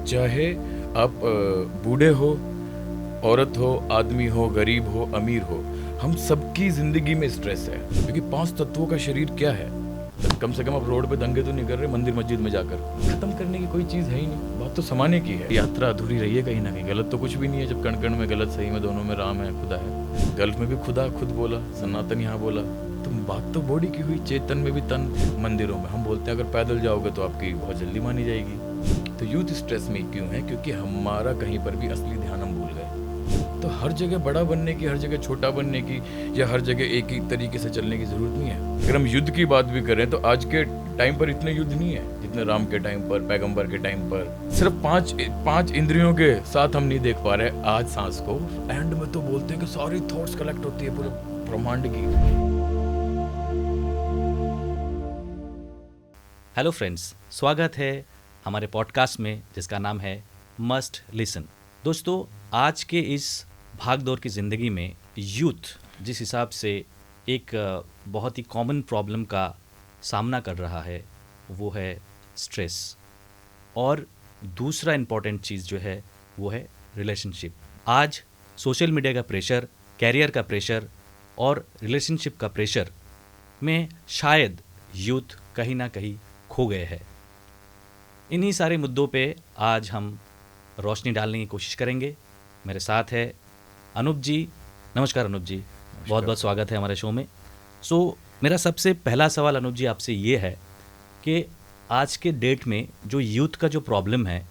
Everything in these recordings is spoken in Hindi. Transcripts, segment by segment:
चाहे आप बूढ़े हो, औरत हो, आदमी हो, गरीब हो, अमीर हो, हम सबकी जिंदगी में स्ट्रेस है। क्योंकि 5 तत्वों का शरीर क्या है? कम से कम आप रोड पे दंगे तो नहीं कर रहे मंदिर मस्जिद में जाकर। खत्म करने की कोई चीज़ है ही नहीं, बात तो समाने की है। यात्रा अधूरी रही है कहीं ना कहीं। गलत तो कुछ भी नहीं है जब कण कण में गलत सही में दोनों में राम है, खुदा है। गल्फ में भी खुदा खुद बोला, सनातन यहाँ बोला। तो बात तो बॉडी की हुई, चेतन में भी तन। मंदिरों में हम बोलते हैं अगर पैदल जाओगे तो आपकी बहुत जल्दी मानी जाएगी। तो यूथ स्ट्रेस में क्यों है? क्योंकि हमारा कहीं पर भी असली ध्यान हम भूल गए। तो हर जगह बड़ा बनने की, हर जगह छोटा बनने की, या हर जगह एक ही तरीके से चलने की जरूरत नहीं है। अगर हम युद्ध की बात भी करें तो आज के टाइम पर इतने युद्ध नहीं है जितने राम के टाइम पर, पैगंबर के टाइम पर। सिर्फ पांच इंद्रियों के साथ हम नहीं देख पा रहे आज सांस को। एंड में तो बोलते हैं कि सारी थॉट्स कलेक्ट होती है पूरे ब्रह्मांड की। हेलो फ्रेंड्स, स्वागत है हमारे पॉडकास्ट में जिसका नाम है मस्ट लिसन। दोस्तों, आज के इस भागदौड़ की ज़िंदगी में यूथ जिस हिसाब से एक बहुत ही कॉमन प्रॉब्लम का सामना कर रहा है वो है स्ट्रेस, और दूसरा इम्पॉर्टेंट चीज़ जो है वो है रिलेशनशिप। आज सोशल मीडिया का प्रेशर, कैरियर का प्रेशर और रिलेशनशिप का प्रेशर में शायद यूथ कहीं ना कहीं खो गए हैं। इन्हीं सारे मुद्दों पे आज हम रोशनी डालने की कोशिश करेंगे। मेरे साथ है अनूप जी। नमस्कार अनूप जी, बहुत बहुत स्वागत है हमारे शो में। मेरा सबसे पहला सवाल अनूप जी आपसे ये है कि आज के डेट में जो यूथ का जो प्रॉब्लम है,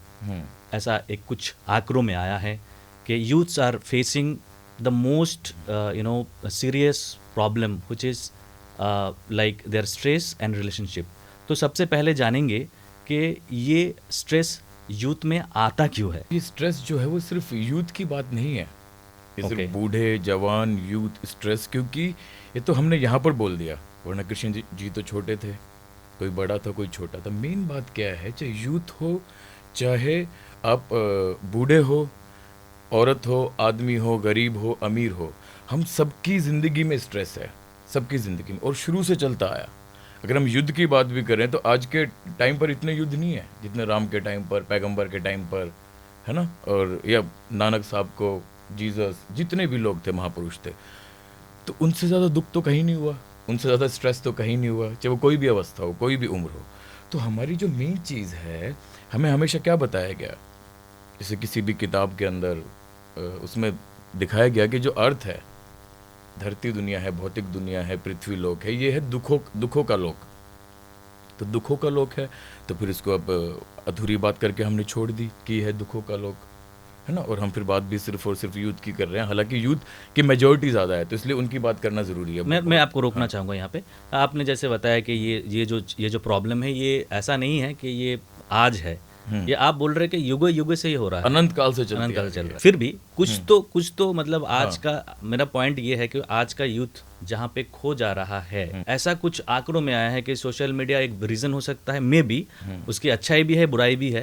ऐसा एक कुछ आंकड़ों में आया है कि youths are facing the most serious problem which is like their stress and relationship. तो सबसे पहले जानेंगे कि ये स्ट्रेस यूथ में आता क्यों है? ये स्ट्रेस जो है वो सिर्फ यूथ की बात नहीं है। ये सिर्फ बूढ़े, जवान, यूथ स्ट्रेस, क्योंकि ये तो हमने यहाँ पर बोल दिया, वरना कृष्ण जी तो छोटे थे, कोई बड़ा था कोई छोटा था। मेन बात क्या है, चाहे यूथ हो, चाहे आप बूढ़े हो, औरत हो, आदमी हो, गरीब हो, अमीर हो, हम सबकी ज़िंदगी में स्ट्रेस है, सबकी ज़िंदगी में, और शुरू से चलता आया। अगर हम युद्ध की बात भी करें तो आज के टाइम पर इतने युद्ध नहीं है जितने राम के टाइम पर, पैगंबर के टाइम पर, है ना, और या नानक साहब को, जीसस, जितने भी लोग थे, महापुरुष थे, तो उनसे ज़्यादा दुख तो कहीं नहीं हुआ, उनसे ज़्यादा स्ट्रेस तो कहीं नहीं हुआ, चाहे वो कोई भी अवस्था हो, कोई भी उम्र हो। तो हमारी जो मेन चीज़ है, हमें हमेशा क्या बताया गया, जैसे किसी भी किताब के अंदर उसमें दिखाया गया कि जो अर्थ है, धरती दुनिया है, भौतिक दुनिया है, पृथ्वी लोक है, ये है दुखों का लोक। तो दुखों का लोक है, तो फिर इसको अब अधूरी बात करके हमने छोड़ दी कि है दुखों का लोक, है ना। और हम फिर बात भी सिर्फ और सिर्फ यूथ की कर रहे हैं, हालांकि यूथ की मेजॉरिटी ज़्यादा है, तो इसलिए उनकी बात करना ज़रूरी है। मैं आपको रोकना चाहूँगा यहाँ पे। आपने जैसे बताया कि ये जो प्रॉब्लम है, ये ऐसा नहीं है कि ये आज है, ये आप बोल रहे हैं कि युग युग से ही हो रहा है, अनंत काल से चल रहा है। फिर भी कुछ तो मतलब आज का मेरा पॉइंट ये है कि आज का यूथ जहाँ पे खो जा रहा है, ऐसा कुछ आंकड़ों में आया है कि सोशल मीडिया एक रीजन हो सकता है, मे बी उसकी अच्छाई भी है, बुराई भी है,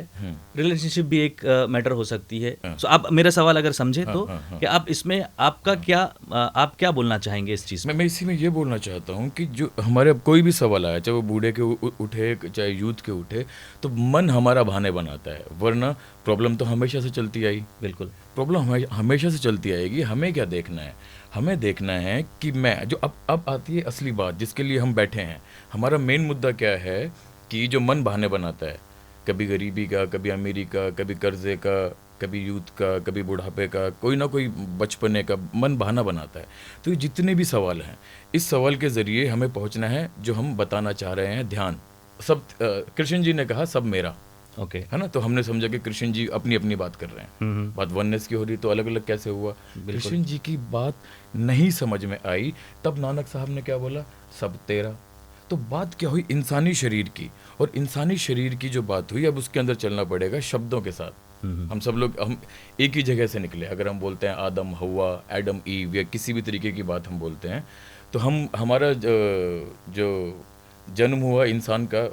रिलेशनशिप भी एक मैटर हो सकती है। सो आप मेरा सवाल अगर समझे तो कि आप इसमें आपका क्या आप क्या बोलना चाहेंगे इस चीज़ में? मैं इसी में ये बोलना चाहता हूँ कि जो हमारे अब कोई भी सवाल आया, चाहे वो बूढ़े के उठे, चाहे यूथ के उठे, तो मन हमारा बहाने बनाता है, वरना प्रॉब्लम तो हमेशा से चलती आई। बिल्कुल, प्रॉब्लम हमेशा से चलती आएगी। हमें क्या देखना है? हमें देखना है कि मैं जो अब आती है असली बात जिसके लिए हम बैठे हैं। हमारा मेन मुद्दा क्या है कि जो मन बहाने बनाता है, कभी गरीबी का, कभी अमीरी का, कभी कर्जे का, कभी यूथ का, कभी बुढ़ापे का, कोई ना कोई बचपने का, मन बहाना बनाता है। तो ये जितने भी सवाल हैं, इस सवाल के ज़रिए हमें पहुंचना है जो हम बताना चाह रहे हैं, ध्यान। सब कृष्ण जी ने कहा सब मेरा, ओके, है ना। तो हमने समझा कि कृष्ण जी अपनी अपनी बात कर रहे हैं, बात वननेस की हो रही, तो अलग अलग कैसे हुआ? कृष्ण जी की बात नहीं समझ में आई, तब नानक साहब ने क्या बोला, सब तेरा। तो बात क्या हुई इंसानी शरीर की, और इंसानी शरीर की जो बात हुई, अब उसके अंदर चलना पड़ेगा शब्दों के साथ। हम सब लोग हम एक ही जगह से निकले। अगर हम बोलते हैं आदम हवा, एडम ईव, या किसी भी तरीके की बात हम बोलते हैं, तो हमारा जो जन्म हुआ इंसान का,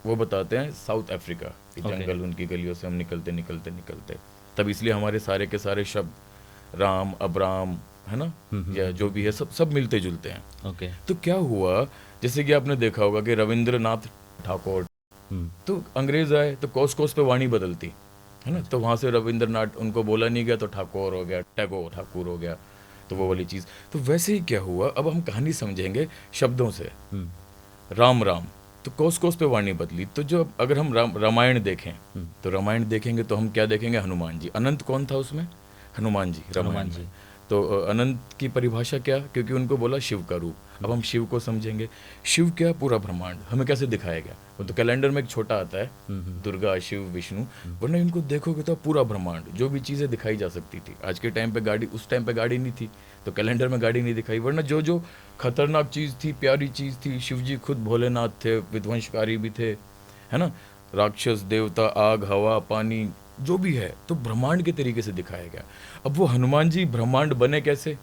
वो बताते हैं साउथ अफ्रीका के जंगल, उनकी गलियों से हम निकलते निकलते निकलते, तब इसलिए हमारे सारे के सारे शब्द राम, अब्राम, है ना, या जो भी है, सब मिलते जुलते हैं। तो क्या हुआ, जैसे कि आपने देखा होगा कि रविंद्रनाथ ठाकुर, तो अंग्रेज आए तो कोस कोस पे वाणी बदलती, है ना। तो वहाँ से रविंद्रनाथ उनको बोला नहीं गया तो ठाकुर हो गया, ठाकुर हो गया, तो वो वाली चीज़। तो वैसे ही क्या हुआ, अब हम कहानी समझेंगे शब्दों से। राम राम, तो कोस कोस पे वाणी बदली। तो जो अगर हम रामायण देखें, तो रामायण देखेंगे तो हम क्या देखेंगे, हनुमान जी। अनंत कौन था उसमें, हनुमान जी, रामायण में। तो अनंत की परिभाषा क्या, क्योंकि उनको बोला शिव का रूप। अब हम शिव को समझेंगे, शिव क्या, पूरा ब्रह्मांड। हमें कैसे दिखाया गया, वो तो कैलेंडर में एक छोटा आता है, दुर्गा, शिव, विष्णु, वरना इनको देखोगे तो पूरा ब्रह्मांड, जो भी चीज़ें दिखाई जा सकती थी। आज के टाइम पे गाड़ी, उस टाइम पे गाड़ी नहीं थी, तो कैलेंडर में गाड़ी नहीं दिखाई, वरना जो जो खतरनाक चीज़ थी, प्यारी चीज़ थी, शिव जी खुद भोलेनाथ थे, विध्वंसकारी भी थे, है ना। राक्षस, देवता, आग, हवा, पानी, जो भी है, तो ब्रह्मांड के तरीके से दिखाया गया। अब वो हनुमान जी ब्रह्मांड बने कैसे,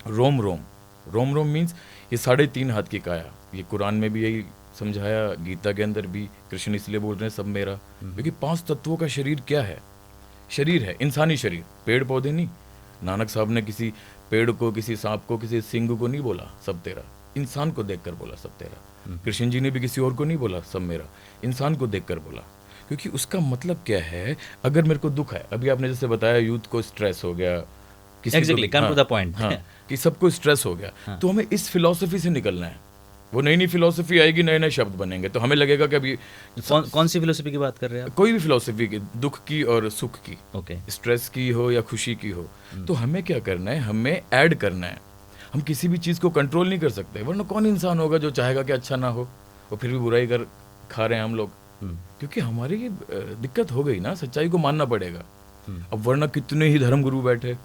रोम रोम। रोम रोम मीन्स ये 3.5 हाथ की काया। ये कुरान में भी यही समझाया, गीता के अंदर भी कृष्ण इसलिए बोल रहे हैं सब मेरा, क्योंकि 5 तत्वों का शरीर क्या है, शरीर है इंसानी शरीर, पेड़ पौधे नहीं। नानक साहब ने किसी पेड़ को, किसी सांप को, किसी सिंह को नहीं बोला सब तेरा, इंसान को देखकर बोला सब तेरा। कृष्ण जी ने भी किसी और को नहीं बोला सब मेरा, इंसान को देखकर बोला। क्योंकि उसका मतलब क्या है, अगर मेरे को दुख है, अभी आपने जैसे बताया यूथ को स्ट्रेस हो गया, Exactly, come to the point. हाँ, कि सबको स्ट्रेस हो गया, तो हमें इस फिलॉसफी से निकलना है। वो नई नई फिलॉसफी आएगी, नए नए शब्द बनेंगे, तो हमें लगेगा कि अभी कौन सी फिलोसफी की बात कर रहे हैं आप? कोई भी फिलॉसफी की, दुख की और सुख की, ओके, स्ट्रेस की हो या खुशी की हो, तो हमें क्या करना है, हमें ऐड करना है। हम किसी भी चीज़ को कंट्रोल नहीं कर सकते, वरना कौन इंसान होगा जो चाहेगा कि अच्छा ना हो, और फिर भी बुराई कर खा रहे हैं हम लोग। क्योंकि हमारी ये दिक्कत हो गई ना, सच्चाई को मानना पड़ेगा। अब वरना कितने ही धर्मगुरु बैठे,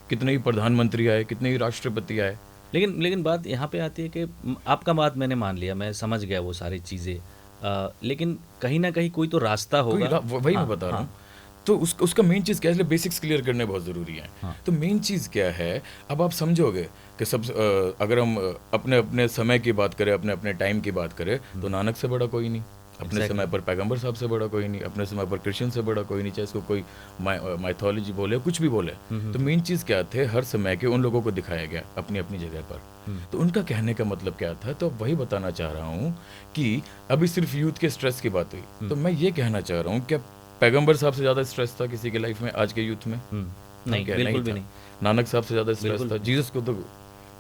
कितने ही प्रधानमंत्री आए, कितने ही राष्ट्रपति आए। लेकिन बात यहाँ पे आती है कि आपका बात मैंने मान लिया, मैं समझ गया वो सारी चीज़ें, लेकिन कहीं ना कहीं कोई तो रास्ता होगा। वही मैं बता रहा हूँ। तो उसका मेन चीज़ क्या है, इसलिए बेसिक्स क्लियर करने बहुत ज़रूरी हैं। तो मेन चीज़ क्या है, अब आप समझोगे कि सब अगर हम अपने अपने समय की बात करें, अपने अपने टाइम की बात करें, तो नानक से बड़ा कोई नहीं, अपने समय पर पैगंबर साहब से बड़ा कोई नहीं, अपने समय पर कृष्ण से बड़ा कोई नहीं, चाहे इसको कोई माइथोलॉजी बोले, कुछ भी बोले। तो मेन चीज़ क्या थे, हर समय के उन लोगों को दिखाया गया अपनी अपनी जगह पर। तो उनका कहने का मतलब क्या था, तो वही बताना चाह रहा हूँ कि अभी सिर्फ यूथ के स्ट्रेस की बात हुई, तो मैं ये कहना चाह रहा हूँ, क्या पैगंबर साहब से ज़्यादा स्ट्रेस था किसी के लाइफ में आज के यूथ में? नहीं, बिल्कुल भी नहीं। नानक साहब से ज़्यादा स्ट्रेस था? जीसस को तो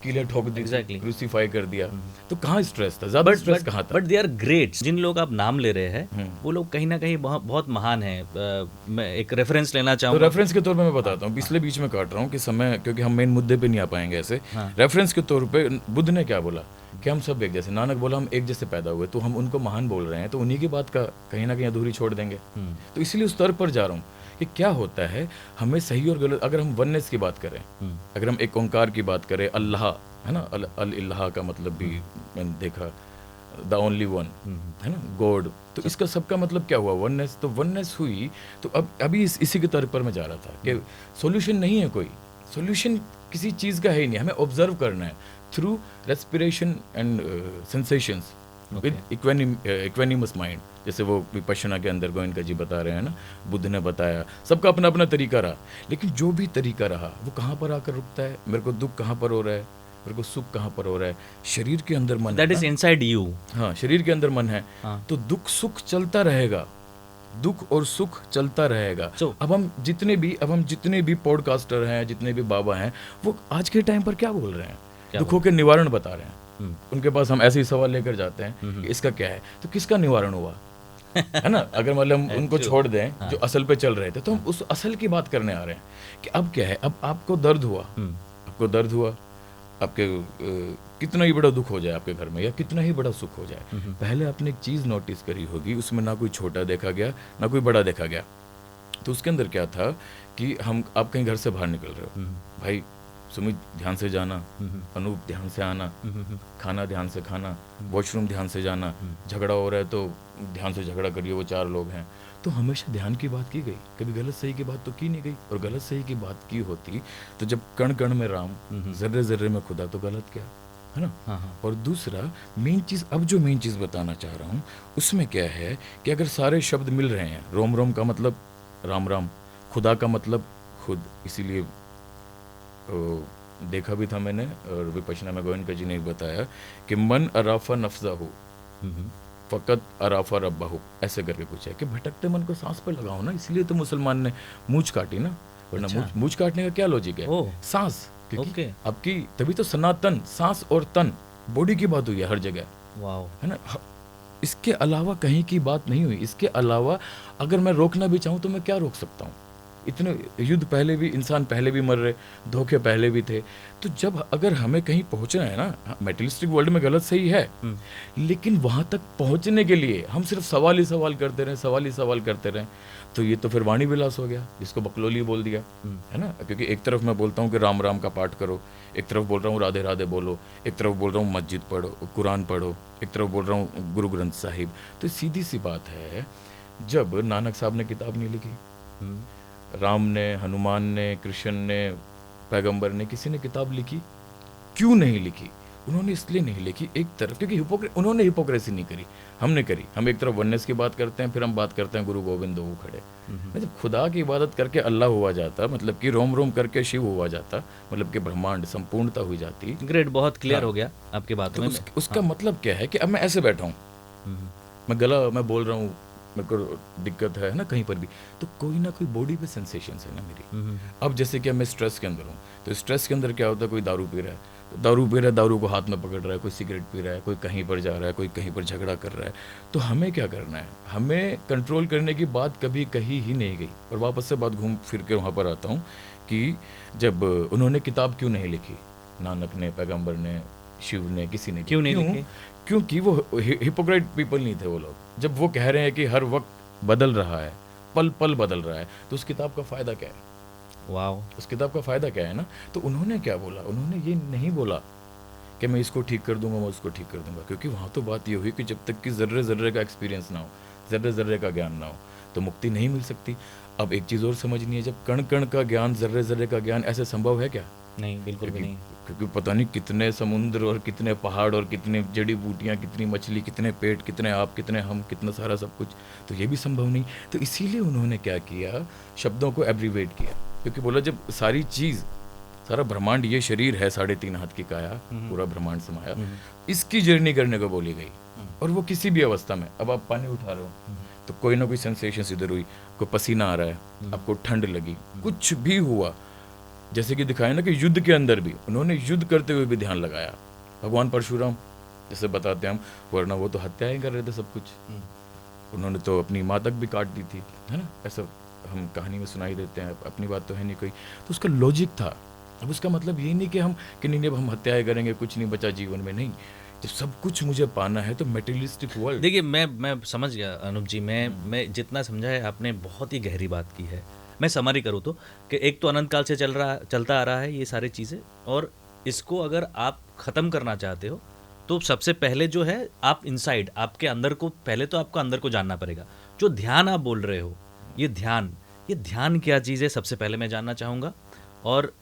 कीले ठोक दी, क्रूसीफाई कर दिया, तो कहाँ स्ट्रेस था, ज़्यादा स्ट्रेस कहाँ था? बट दे आर ग्रेट, जिन लोग आप नाम ले रहे हैं वो लोग कहीं ना कहीं बहुत महान हैं। मैं एक रेफरेंस लेना चाहूँगा। तो रेफरेंस के तौर पे मैं बताता हूँ, पिछले बीच में काट रहा हूँ कि समय, क्योंकि हम मेन मुद्दे पे नहीं आ पाएंगे ऐसे। रेफरेंस के तौर पे बुद्ध ने क्या बोला कि हम सब एक जैसे, नानक बोला हम एक जैसे पैदा हुए, तो हम उनको महान बोल रहे हैं, तो उन्हीं की बात का कहीं ना कहीं अधूरी छोड़ देंगे। तो इसलिए उस स्तर पर जा रहा हूँ कि क्या होता है, हमें सही और गलत, अगर हम वननेस की बात करें, अगर हम एक ओंकार की बात करें, अल्लाह है ना, अल इल्लाह का मतलब भी मैंने देखा, द ओनली वन, है ना, गॉड। तो इसका सबका मतलब क्या हुआ, वननेस। तो वननेस हुई, तो अब अभी इसी के तर्क पर मैं जा रहा था कि सॉल्यूशन नहीं है, कोई सॉल्यूशन किसी चीज़ का है ही नहीं, हमें ऑब्जर्व करना है through respiration and sensations with equanimous mind. जैसे वो विपश्यना के अंदर गोयनका जी बता रहे हैं ना, बुद्ध ने बताया, सबका अपना अपना तरीका रहा, लेकिन जो भी तरीका रहा वो कहाँ पर आकर रुकता है, मेरे को दुख कहाँ पर हो रहा है, मेरे को सुख कहाँ पर हो रहा है, शरीर के अंदर मन, दैट इज इनसाइड यू। हाँ, शरीर के अंदर मन है। तो दुख सुख चलता रहेगा, दुख और सुख चलता रहेगा। अब हम जितने भी पॉडकास्टर हैं, जितने भी बाबा हैं, वो आज के टाइम पर क्या बोल रहे हैं, दुखों के निवारण बता रहे हैं। उनके पास हम ऐसे ही सवाल लेकर जाते हैं कि इसका क्या है, तो किसका निवारण हुआ है ना। अगर मतलब हम उनको छोड़ दें जो असल पे चल रहे थे, तो हम उस असल की बात करने आ रहे हैं कि अब क्या है, अब आपको दर्द हुआ, आपके कितना ही बड़ा दुख हो जाए आपके घर में, या कितना ही बड़ा सुख हो जाए, पहले आपने एक चीज़ नोटिस करी होगी, उसमें ना कोई छोटा देखा गया ना कोई बड़ा देखा गया। तो उसके अंदर क्या था कि आप कहीं घर से बाहर निकल रहे हो, भाई सुमित ध्यान से जाना, अनूप ध्यान से आना, खाना ध्यान से खाना, वॉशरूम ध्यान से जाना, झगड़ा हो रहा है तो ध्यान से झगड़ा करिए, वो 4 लोग हैं। तो हमेशा ध्यान की बात की गई, कभी गलत सही की बात तो की नहीं गई। और गलत सही की बात की होती तो जब कण कण में राम, जर्रे जर्रे में खुदा, तो गलत क्या है ना। और दूसरा मेन चीज़, अब जो मेन चीज़ बताना चाह रहा हूँ उसमें क्या है कि अगर सारे शब्द मिल रहे हैं, रोम रोम का मतलब राम राम, खुदा का मतलब खुद, इसीलिए देखा भी था मैंने, और विपश्यना में गोयनका जी ने बताया कि मन अराफा नफ्जा हो, फ़कत अराफा रब्बाहु, ऐसे करके कुछ है कि भटकते मन को सांस पे लगाओ ना, इसलिए तो मुसलमान ने मूंछ काटी ना, वरना अच्छा। मूंछ काटने का क्या लॉजिक है? ओह। सांस, क्योंकि ओके। आपकी तभी तो सनातन सांस और तन, बॉडी की बात हुई है हर जगह, वाओ। है ना। इसके अलावा कहीं की बात नहीं हुई। इसके अलावा अगर मैं रोकना भी चाहूँ तो मैं क्या रोक सकता हूँ? इतने युद्ध पहले भी, इंसान पहले भी मर रहे, धोखे पहले भी थे। तो जब अगर हमें कहीं पहुंचना है ना, मेटेरियलिस्टिक वर्ल्ड में गलत सही है, लेकिन वहां तक पहुंचने के लिए हम सिर्फ सवाल ही सवाल करते रहे, सवाल ही सवाल करते रहे, तो ये तो फिर वाणी विलास हो गया, जिसको बकलोली बोल दिया, है ना। क्योंकि एक तरफ मैं बोलता हूँ कि राम राम का पाठ करो, एक तरफ बोल रहा हूँ राधे राधे बोलो, एक तरफ बोल रहा हूँ मस्जिद पढ़ो, कुरान पढ़ो, एक तरफ बोल रहा हूँ गुरु ग्रंथ साहिब। तो सीधी सी बात है, जब नानक साहब ने किताब नहीं लिखी, राम ने, हनुमान ने, कृष्ण ने, पैगंबर ने, किसी ने किताब लिखी? क्यों नहीं लिखी? उन्होंने इसलिए नहीं लिखी, एक तरफ क्योंकि उन्होंने हिपोक्रेसी नहीं करी, हमने करी। हम एक तरफ वननेस की बात करते हैं, फिर हम बात करते हैं गुरु गोविंद दो खड़े। मतलब खुदा की इबादत करके अल्लाह हुआ जाता, मतलब कि रोम रोम करके शिव हुआ जाता, मतलब कि ब्रह्मांड संपूर्णता हुई जाती। ग्रेट, बहुत क्लियर हाँ। हो गया आपकी बातों तो में। उसका मतलब क्या है कि अब मैं ऐसे बैठा हूँ, मैं बोल रहा हूँ, मेरे को दिक्कत है ना कहीं पर भी, तो कोई ना कोई बॉडी पे सेंसेशंस है ना मेरी। अब जैसे कि मैं स्ट्रेस के अंदर हूँ, तो स्ट्रेस के अंदर क्या होता है, कोई दारू पी रहा है, तो दारू पी रहा है, दारू को हाथ में पकड़ रहा है, कोई सिगरेट पी रहा है, कोई कहीं पर जा रहा है, कोई कहीं पर झगड़ा कर रहा है। तो हमें क्या करना है? हमें कंट्रोल करने की बात कभी कही ही नहीं गई। और वापस से बात घूम फिर के वहाँ पर आता हूँ कि जब उन्होंने किताब क्यों नहीं लिखी, नानक ने, पैगम्बर ने, शिव ने, किसी ने क्यों नहीं लिखी? क्योंकि वो हिपोक्रेट पीपल नहीं थे वो लोग। जब वो कह रहे हैं कि हर वक्त बदल रहा है, पल पल बदल रहा है, तो उस किताब का फ़ायदा क्या है? वाओ। उस किताब का फ़ायदा क्या है ना। तो उन्होंने क्या बोला? उन्होंने ये नहीं बोला कि मैं इसको ठीक कर दूंगा, मैं उसको ठीक कर दूंगा, क्योंकि वहाँ तो बात ये हुई कि जब तक कि ज़र्रे ज़र्रे का एक्सपीरियंस ना हो, ज़र्रे ज़र्रे का ज्ञान ना हो, तो मुक्ति नहीं मिल सकती। अब एक चीज़ और समझनी है, जब कण कण का ज्ञान, ज़र्रे ज़र्रे का ज्ञान, ऐसे संभव है क्या? नहीं, बिल्कुल भी नहीं। क्योंकि पता नहीं कितने समुद्र और कितने पहाड़ और कितने जड़ी बूटियाँ, कितनी मछली, कितने पेट, कितने आप, कितने हम, कितना सारा सब कुछ, तो ये भी संभव नहीं। तो इसीलिए उन्होंने क्या किया, शब्दों को एब्रीवेट किया, क्योंकि बोला जब सारी चीज़, सारा ब्रह्मांड, ये शरीर है 3.5 हाथ की काया, पूरा ब्रह्मांड समाया, इसकी जर्नी करने को बोली गई। और वो किसी भी अवस्था में, अब आप पानी उठा रहे हो तो कोई ना कोई सेंसेशन इधर हुई, कोई पसीना आ रहा है, आपको ठंड लगी, कुछ भी हुआ, जैसे कि दिखाया ना कि युद्ध के अंदर भी उन्होंने युद्ध करते हुए भी ध्यान लगाया। भगवान परशुराम जैसे बताते हैं हम, वरना वो तो हत्याएं कर रहे थे सब कुछ, उन्होंने तो अपनी माँ तक भी काट दी थी, है ना, ऐसा हम कहानी में सुनाई देते हैं, अपनी बात तो है नहीं कोई। तो उसका लॉजिक था। अब उसका मतलब ये नहीं कि हम कि नहीं अब हम हत्याएं करेंगे, कुछ नहीं बचा जीवन में, नहीं। जब सब कुछ मुझे पाना है तो मेटेरियलिस्टिक वर्ल्ड। देखिए, मैं समझ गया अनूप जी, मैं जितना समझा है आपने बहुत ही गहरी बात की है। मैं समरी करूँ तो कि एक तो अनंत काल से चलता आ रहा है ये सारी चीज़ें, और इसको अगर आप ख़त्म करना चाहते हो तो सबसे पहले जो है आप इनसाइड, आपके अंदर को, पहले तो आपको अंदर को जानना पड़ेगा। जो ध्यान आप बोल रहे हो, ये ध्यान क्या चीज़ है, सबसे पहले मैं जानना चाहूँगा। और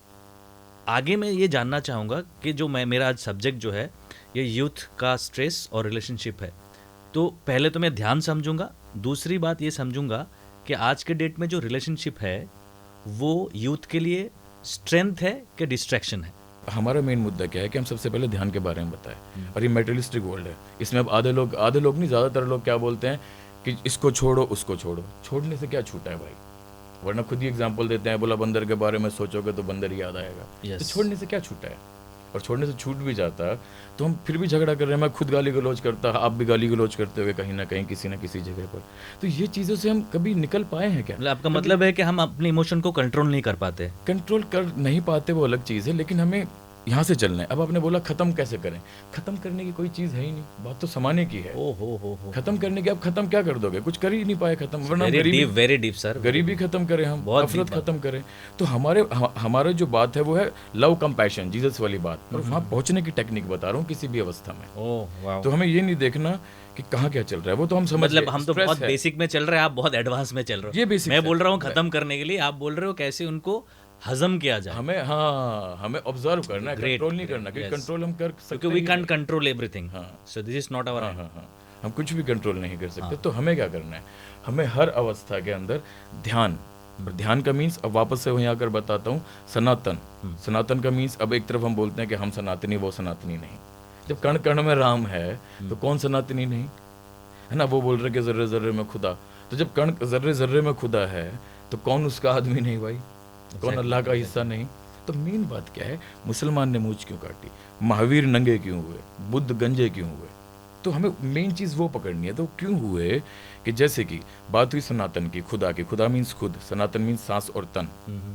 आगे मैं ये जानना चाहूँगा कि जो मेरा आज सब्जेक्ट जो है ये यूथ का स्ट्रेस और रिलेशनशिप है, तो पहले तो मैं ध्यान समझूंगा, दूसरी बात ये समझूंगा कि आज के डेट में जो रिलेशनशिप है वो यूथ के लिए स्ट्रेंथ है कि डिस्ट्रैक्शन है। हमारा मेन मुद्दा क्या है कि हम सबसे पहले ध्यान के बारे में बताएं। और ये मेटेरियलिस्टिक वर्ल्ड है, इसमें अब आधे लोग नहीं, ज़्यादातर लोग क्या बोलते हैं कि इसको छोड़ो, उसको छोड़ो। छोड़ने से क्या छूटा है भाई? वरना खुद ही एग्जाम्पल देते हैं, बोला बंदर के बारे में सोचोगे तो बंदर ही याद आएगा। तो छोड़ने से क्या छूटा है? और छोड़ने से छूट भी जाता तो हम फिर भी झगड़ा कर रहे हैं। मैं खुद गाली गलौज करता, आप भी गाली गलौज करते हुए कहीं ना कहीं किसी न किसी जगह पर। तो ये चीज़ों से हम कभी निकल पाए हैं क्या? आपका मतलब है कि हम अपने इमोशन को कंट्रोल नहीं कर पाते? कंट्रोल कर नहीं पाते वो अलग चीज़ है, लेकिन हमें यहाँ से चलना है। अब आपने बोला खत्म कैसे करें? खत्म करने की कोई चीज़ है ही नहीं, बात तो समाने की है। हो खत्म करने की, अब खत्म क्या कर दोगे? कुछ कर ही नहीं पाए खत्म। वरना वेरी डीप सर, गरीबी खत्म करें, हम नफरत खत्म करें। तो हमारे जो बात है वो है लव कंपैशन, जीसस वाली बात। और वहाँ पहुँचने की टेक्निक बता रहा हूँ किसी भी अवस्था में। तो हमें ये नहीं देखना कि कहाँ क्या चल रहा है, वो तो हम समझ, मतलब हम तो बहुत बेसिक में चल रहे हैं, आप बहुत एडवांस में चल रहे हो। ये बेसिक मैं बोल रहा हूँ खत्म करने के लिए, आप बोल रहे हो कैसे उनको हजम किया जाए। हमें ऑब्जर्व करना है, कंट्रोल नहीं करना, क्योंकि कंट्रोल हम कर सकते हैं, we can control everything, so this is not our. हम कुछ भी कंट्रोल नहीं कर सकते। तो हमें क्या करना है? हमें हर अवस्था के अंदर ध्यान, और ध्यान का मीन्स, अब वापस से वहीं आकर बताता हूँ, सनातन का मीन्स, अब एक तरफ हम बोलते हैं कि हम सनातनी, वो सनातनी नहीं। जब कण कण में राम है तो कौन सनातनी नहीं? है ना, वो बोल रहे कि जर्रे जर्रे में खुदा। तो जब कण जर्रे जर्रे में खुदा है तो कौन उसका आदमी नहीं भाई, कौन अल्लाह का हिस्सा नहीं। तो मेन बात क्या है, मुसलमान ने मूंछ क्यों काटी, महावीर नंगे क्यों हुए, बुद्ध गंजे क्यों हुए। तो हमें मेन चीज़ वो पकड़नी है। तो क्यों हुए कि जैसे कि बात हुई सनातन की, खुदा की, खुदा मीन्स खुद, सनातन मीन्स सांस और तन,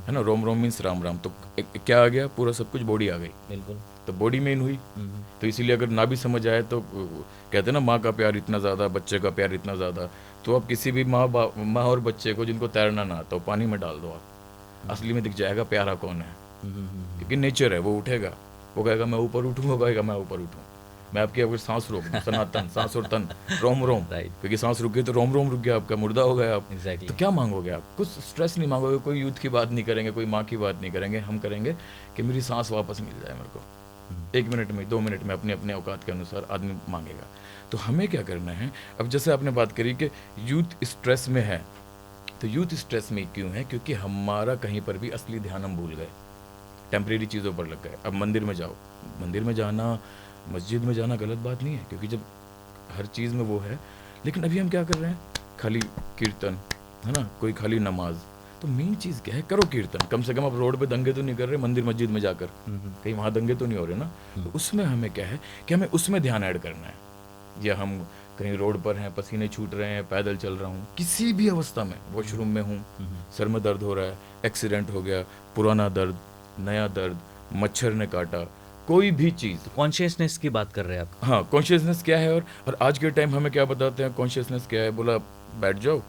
है ना, रोम रोम मीन्स राम राम। तो क्या आ गया, पूरा सब कुछ बॉडी आ गई। बिल्कुल। तो बॉडी मेन हुई। तो इसीलिए अगर ना भी समझ आए तो कहते हैं ना, माँ का प्यार इतना ज़्यादा, बच्चे का प्यार इतना ज़्यादा। तो आप किसी भी माँ और बच्चे को जिनको तैरना ना आता हो, पानी में डाल दो आप, असली में दिख जाएगा प्यारा कौन है। क्योंकि नेचर है, वो उठेगा, वो कहेगा मैं ऊपर उठूँ, वो कहेगा मैं ऊपर उठूँ। मैं आपकी अगर सांस रोक दूँ, सनातन, सांस और तन, रोम रोम, क्योंकि सांस रुक गई तो रोम रोम रुक गया, आपका मुर्दा हो गया आप। तो क्या मांगोगे आप, कुछ स्ट्रेस नहीं मांगोगे, कोई यूथ की बात नहीं करेंगे, कोई माँ की बात नहीं करेंगे, हम करेंगे कि मेरी सांस वापस मिल जाए मेरे को। 1 मिनट में, 2 मिनट में, अपने अपने औकात के अनुसार आदमी मांगेगा। तो हमें क्या करना है, अब जैसे आपने बात करी कि यूथ स्ट्रेस में है, तो यूथ स्ट्रेस में क्यों है, क्योंकि हमारा कहीं पर भी असली ध्यान हम भूल गए, टेम्परेरी चीज़ों पर लग गए। अब मंदिर में जाओ, मंदिर में जाना, मस्जिद में जाना गलत बात नहीं है, क्योंकि जब हर चीज़ में वो है। लेकिन अभी हम क्या कर रहे हैं, खाली कीर्तन, है ना, कोई खाली नमाज। तो मेन चीज़ क्या है, करो कीर्तन, कम से कम आप रोड पे दंगे तो नहीं कर रहे, मंदिर मस्जिद में जाकर कहीं वहाँ दंगे तो नहीं हो रहे ना। तो उसमें हमें क्या है कि हमें उसमें ध्यान ऐड करना है। या हम कहीं रोड पर हैं, पसीने छूट रहे हैं, पैदल चल रहा हूँ, किसी भी अवस्था में, वॉशरूम में हूँ, सर में दर्द हो रहा है, एक्सीडेंट हो गया, पुराना दर्द, नया दर्द, मच्छर ने काटा, कोई भी चीज़। कॉन्शियसनेस की बात कर रहे हैं आप। हाँ, कॉन्शियसनेस क्या है। और आज के टाइम हमें क्या बताते हैं, कॉन्शियसनेस क्या है, बोला बैठ जाओ,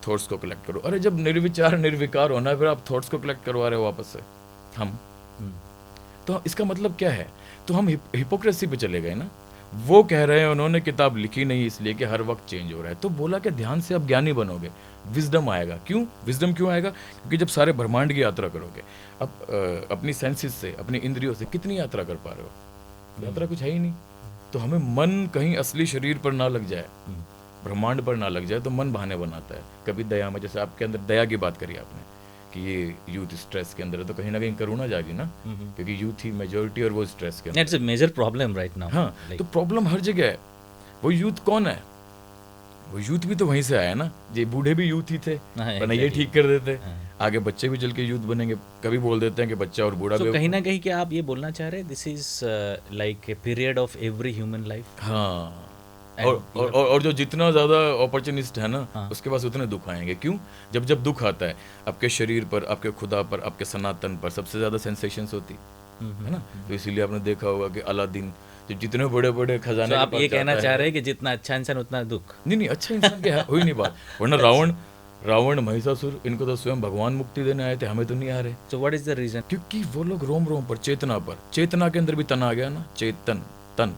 थॉट्स को कलेक्ट करो। अरे जब निर्विचार निर्विकार होना है, फिर आप थॉट्स को कलेक्ट करवा रहे हो वापस से हम। तो इसका मतलब क्या है, तो हम हिपोक्रेसी पे चले गए ना। वो कह रहे हैं उन्होंने किताब लिखी नहीं इसलिए कि हर वक्त चेंज हो रहा है। तो बोला कि ध्यान से आप ज्ञानी बनोगे, विजडम आएगा। क्यों विजडम क्यों आएगा, क्योंकि जब सारे ब्रह्मांड की यात्रा करोगे, अब अपनी सेंसेस से, अपनी इंद्रियों से कितनी यात्रा कर पा रहे हो, यात्रा कुछ है ही नहीं। तो हमें मन कहीं असली शरीर पर ना लग जाए, ब्रह्मांड पर ना लग जाए, तो मन बहाने बनाता है। कभी दया में, जैसे आपके अंदर दया की बात करी आपने कि ये यूथ स्ट्रेस के अंदर है, तो कहीं ना कहीं करुणा जागी ना, क्योंकि यूथ ही मेजॉरिटी और वो स्ट्रेस के अंदर। It's a major problem right now. हाँ, तो प्रॉब्लम हर जगह है। वो यूथ कौन है, वो यूथ भी तो वहीं से आया ना, ये बूढ़े भी यूथ ही थे, वरना ये ठीक कर देते। आगे बच्चे भी चल के यूथ बनेंगे। कभी बोल देते हैं कि बच्चा और बूढ़ा भी। कहीं ना कहीं क्या आप ये बोलना चाह रहे हैं, this is like a period of every human life. हाँ, और जो जितना ज़्यादा अपॉर्चुनिस्ट है ना, उसके पास उतने दुख आएंगे। क्यों, जब जब दुख आता है आपके शरीर पर, आपके खुदा पर, आपके सनातन पर सबसे ज़्यादा सेंसेशंस होती है ना। तो इसीलिए आपने देखा होगा कि अलादीन जब जितने बड़े बड़े खजाने, आप ये कहना चाह रहे हैं कि जितना अच्छा इंसान उतना दुख। नहीं, अच्छा इंसान क्या है, हुई नहीं बात। वरना रावण महिषासुर, इनको तो स्वयं भगवान मुक्ति देने आए थे, हमें तो नहीं आ रहे। So what is the reason, क्योंकि वो लोग रोम रोम पर, चेतना पर, चेतना के अंदर भी तन आ गया ना, चेतन तन।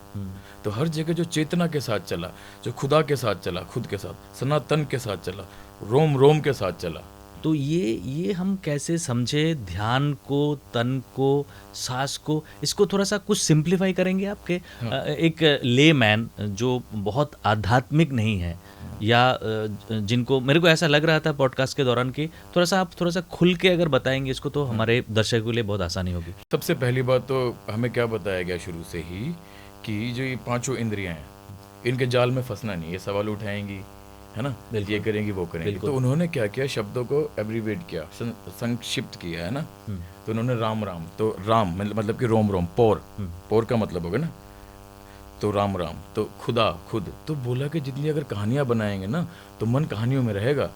तो हर जगह जो चेतना के साथ चला, जो खुदा के साथ चला, खुद के साथ, सनातन के साथ चला, रोम रोम के साथ चला। तो ये हम कैसे समझे ध्यान को, तन को, सांस को, इसको थोड़ा सा कुछ सिंप्लीफाई करेंगे आपके? एक लेमैन जो बहुत आध्यात्मिक नहीं है, या जिनको, मेरे को ऐसा लग रहा था पॉडकास्ट के दौरान कि आप थोड़ा सा खुल के अगर बताएंगे इसको, तो हमारे दर्शकों के लिए बहुत आसानी होगी। सबसे पहली बात तो हमें क्या बताया गया शुरू से ही कि जो ये 5 इंद्रियां हैं, इनके जाल में फंसना नहीं। ये सवाल उठाएंगी, है ना, ये करेंगी, वो करेंगी। तो उन्होंने क्या किया, शब्दों को एब्रीवेट किया, संक्षिप्त किया, है ना। तो उन्होंने राम राम, तो राम मतलब कि रोम रोम, पोर का मतलब होगा ना, तो राम राम, तो खुदा खुद। तो बोला कि जितनी अगर कहानियाँ बनाएंगे ना, तो मन कहानियों में रहेगा,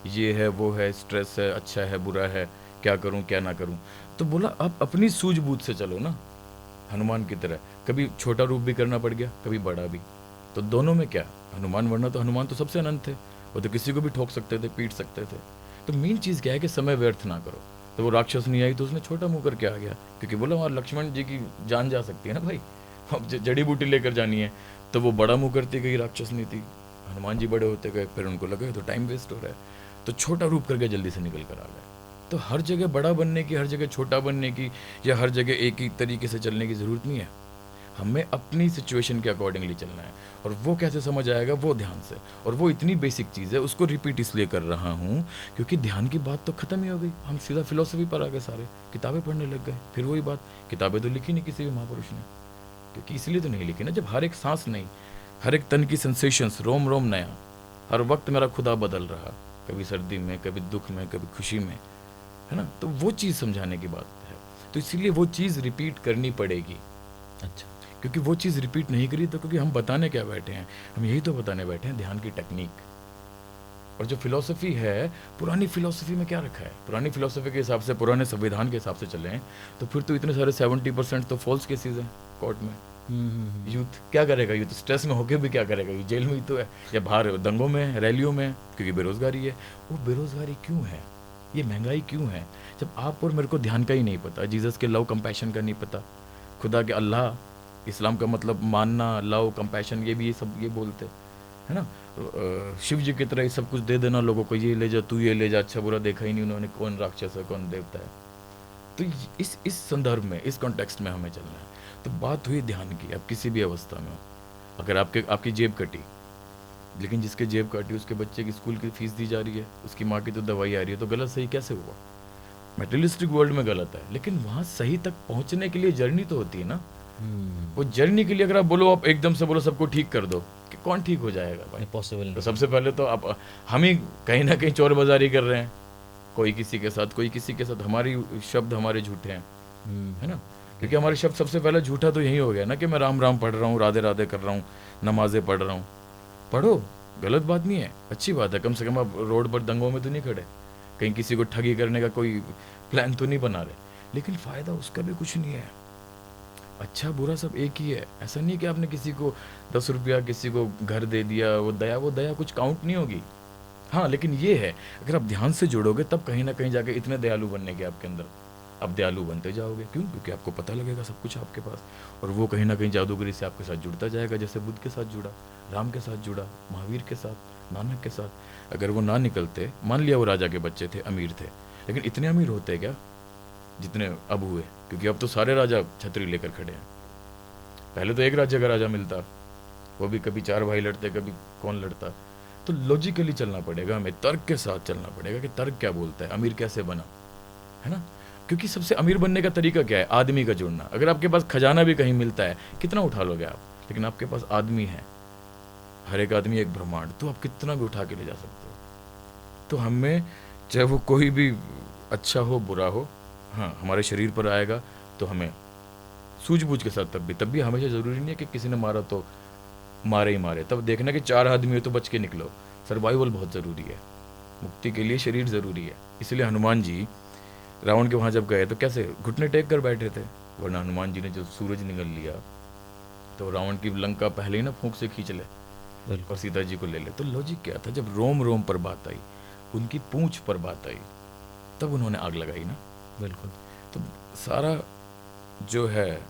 ये है, वो है, स्ट्रेस है, अच्छा है, बुरा है, क्या करूं क्या ना करूं। तो बोला आप अपनी सूझबूझ से चलो ना, हनुमान की तरह। कभी छोटा रूप भी करना पड़ गया, कभी बड़ा भी। तो दोनों में क्या, हनुमान, वरना तो हनुमान तो सबसे अनंत थे, वो तो किसी को भी ठोक सकते थे, पीट सकते थे। तो मेन चीज़ क्या है कि समय व्यर्थ ना करो। तो वो राक्षस नहीं आई तो उसने छोटा मुंह करके आ गया, क्योंकि बोला वहाँ लक्ष्मण जी की जान जा सकती है ना भाई, अब जड़ी बूटी लेकर जानी है। तो वो बड़ा मुंह करती गई, राक्षस नहीं थी। हनुमान जी बड़े होते गए, फिर उनको लगे तो टाइम वेस्ट हो रहा है, तो छोटा रूप करके जल्दी से निकल कर आ गए। तो हर जगह बड़ा बनने की, हर जगह छोटा बनने की, या हर जगह एक ही तरीके से चलने की ज़रूरत नहीं है। हमें अपनी सिचुएशन के अकॉर्डिंगली चलना है। और वो कैसे समझ आएगा, वो ध्यान से। और वो इतनी बेसिक चीज़ है, उसको रिपीट इसलिए कर रहा हूँ क्योंकि ध्यान की बात तो ख़त्म ही हो गई, हम सीधा फिलोसफी पर आ गए, सारे किताबें पढ़ने लग गए। फिर वही बात, किताबें तो लिखी नहीं किसी भी महापुरुष ने, क्योंकि इसलिए तो नहीं लिखी ना, जब हर एक सांस नहीं, हर एक तन की सेंसेशंस, रोम रोम नया, हर वक्त मेरा खुदा बदल रहा, कभी सर्दी में, कभी दुख में, कभी खुशी में, है ना। तो वो चीज़ समझाने की बात है। तो इसीलिए वो चीज़ रिपीट करनी पड़ेगी। अच्छा, क्योंकि वो चीज़ रिपीट नहीं करी तो, क्योंकि हम बताने क्या बैठे हैं, हम यही तो बताने बैठे हैं, ध्यान की टेक्निक। और जो फिलॉसफी है, पुरानी फिलॉसफी में क्या रखा है, पुरानी फिलॉसफी के हिसाब से, पुराने संविधान के हिसाब से चलें तो फिर तो इतने सारे 70% तो फॉल्स केसेस हैं कोर्ट में। यूथ क्या करेगा, यूथ स्ट्रेस में होके भी क्या करेगा, ये जेल में ही तो है, या बाहर दंगों में, रैलियों में, क्योंकि बेरोजगारी है। वो बेरोजगारी क्यों है, ये महंगाई क्यों है, जब आप और मेरे को ध्यान का ही नहीं पता, जीसस के लव कंपैशन का नहीं पता, खुदा के अल्लाह, इस्लाम का मतलब मानना, लव कंपैशन, ये भी ये सब ये बोलते है ना। शिव जी की तरह ये सब कुछ दे देना लोगों को, ये ले जा, तू ये ले जा, अच्छा बुरा देखा ही नहीं उन्होंने, कौन राक्षस है कौन देवता है। तो इस संदर्भ में, इस कॉन्टेक्स्ट में हमें चलना है। तो बात हुई ध्यान की, आप किसी भी अवस्था में हो, अगर आपकी जेब कटी, लेकिन जिसके जेब कटी उसके बच्चे की स्कूल की फीस दी जा रही है, उसकी माँ की तो दवाई आ रही है, तो गलत सही कैसे हुआ। मेटेरियलिस्टिक वर्ल्ड में गलत है, लेकिन वहाँ सही तक पहुँचने के लिए जर्नी तो होती है ना। वो जर्नी के लिए अगर आप बोलो, आप एकदम से बोलो सबको ठीक कर दो, कि कौन ठीक हो जाएगा भाई, पॉसिबल। तो सबसे पहले तो आप, हम ही कहीं ना कहीं चोर बाजारी कर रहे हैं, कोई किसी के साथ, कोई किसी के साथ, हमारी शब्द हमारे झूठे हैं, है ना। क्योंकि हमारे शब्द सबसे पहले झूठा तो यही हो गया ना, कि मैं राम राम पढ़ रहा हूँ, राधे राधे कर रहा हूँ, नमाजें पढ़ रहा हूँ। पढ़ो, गलत बात नहीं है, अच्छी बात है, कम से कम आप रोड पर दंगों में तो नहीं खड़े, कहीं किसी को ठगी करने का कोई प्लान तो नहीं बना रहे, लेकिन फ़ायदा उसका भी कुछ नहीं है। अच्छा बुरा सब एक ही है। ऐसा नहीं कि आपने किसी को 10 रुपया, किसी को घर दे दिया, वो दया कुछ काउंट नहीं होगी। हाँ, लेकिन ये है, अगर आप ध्यान से जुड़ोगे तब कहीं ना कहीं जाके इतने दयालु बनने के आपके अंदर, आप दयालु बनते जाओगे। क्यों? क्योंकि आपको पता लगेगा सब कुछ आपके पास, और वो कहीं ना कहीं जादूगरी से आपके साथ जुड़ता जाएगा, जैसे बुद्ध के साथ जुड़ा, राम के साथ जुड़ा, महावीर के साथ, नानक के साथ। अगर वो ना निकलते, मान लिया वो राजा के बच्चे थे, अमीर थे, लेकिन इतने अमीर होते क्या जितने अब हुए, क्योंकि अब तो सारे राजा छतरी लेकर खड़े हैं। पहले तो एक राज्य का राजा मिलता, वो भी कभी 4 भाई लड़ते, कभी कौन लड़ता। तो लॉजिकली चलना पड़ेगा हमें, तर्क के साथ चलना पड़ेगा कि तर्क क्या बोलता है, अमीर कैसे बना, है ना। क्योंकि सबसे अमीर बनने का तरीका क्या है, आदमी का जुड़ना। अगर आपके पास खजाना भी कहीं मिलता है, कितना उठा लोगे आप, लेकिन आपके पास आदमी है, हर एक आदमी एक ब्रह्मांड, तो आप कितना भी उठा के ले जा सकते हो। तो हमें, चाहे वो कोई भी अच्छा हो बुरा हो, हाँ, हमारे शरीर पर आएगा तो हमें सूझबूझ के साथ, तब भी हमेशा ज़रूरी नहीं है कि किसी ने मारा तो मारे ही मारे, तब देखना कि 4 आदमी हो तो बच के निकलो। सर्वाइवल बहुत ज़रूरी है, मुक्ति के लिए शरीर ज़रूरी है। इसलिए हनुमान जी रावण के वहाँ जब गए तो कैसे घुटने टेक कर बैठे थे, वरना हनुमान जी ने जो सूरज निकल लिया तो रावण की लंका पहले ही ना फूंक से खींच ले और सीता जी को ले ले। तो लॉजिक क्या था, जब रोम रोम पर बात आई, उनकी पूंछ पर बात आई, तब उन्होंने आग लगाई ना। बिल्कुल। तो सारा जो है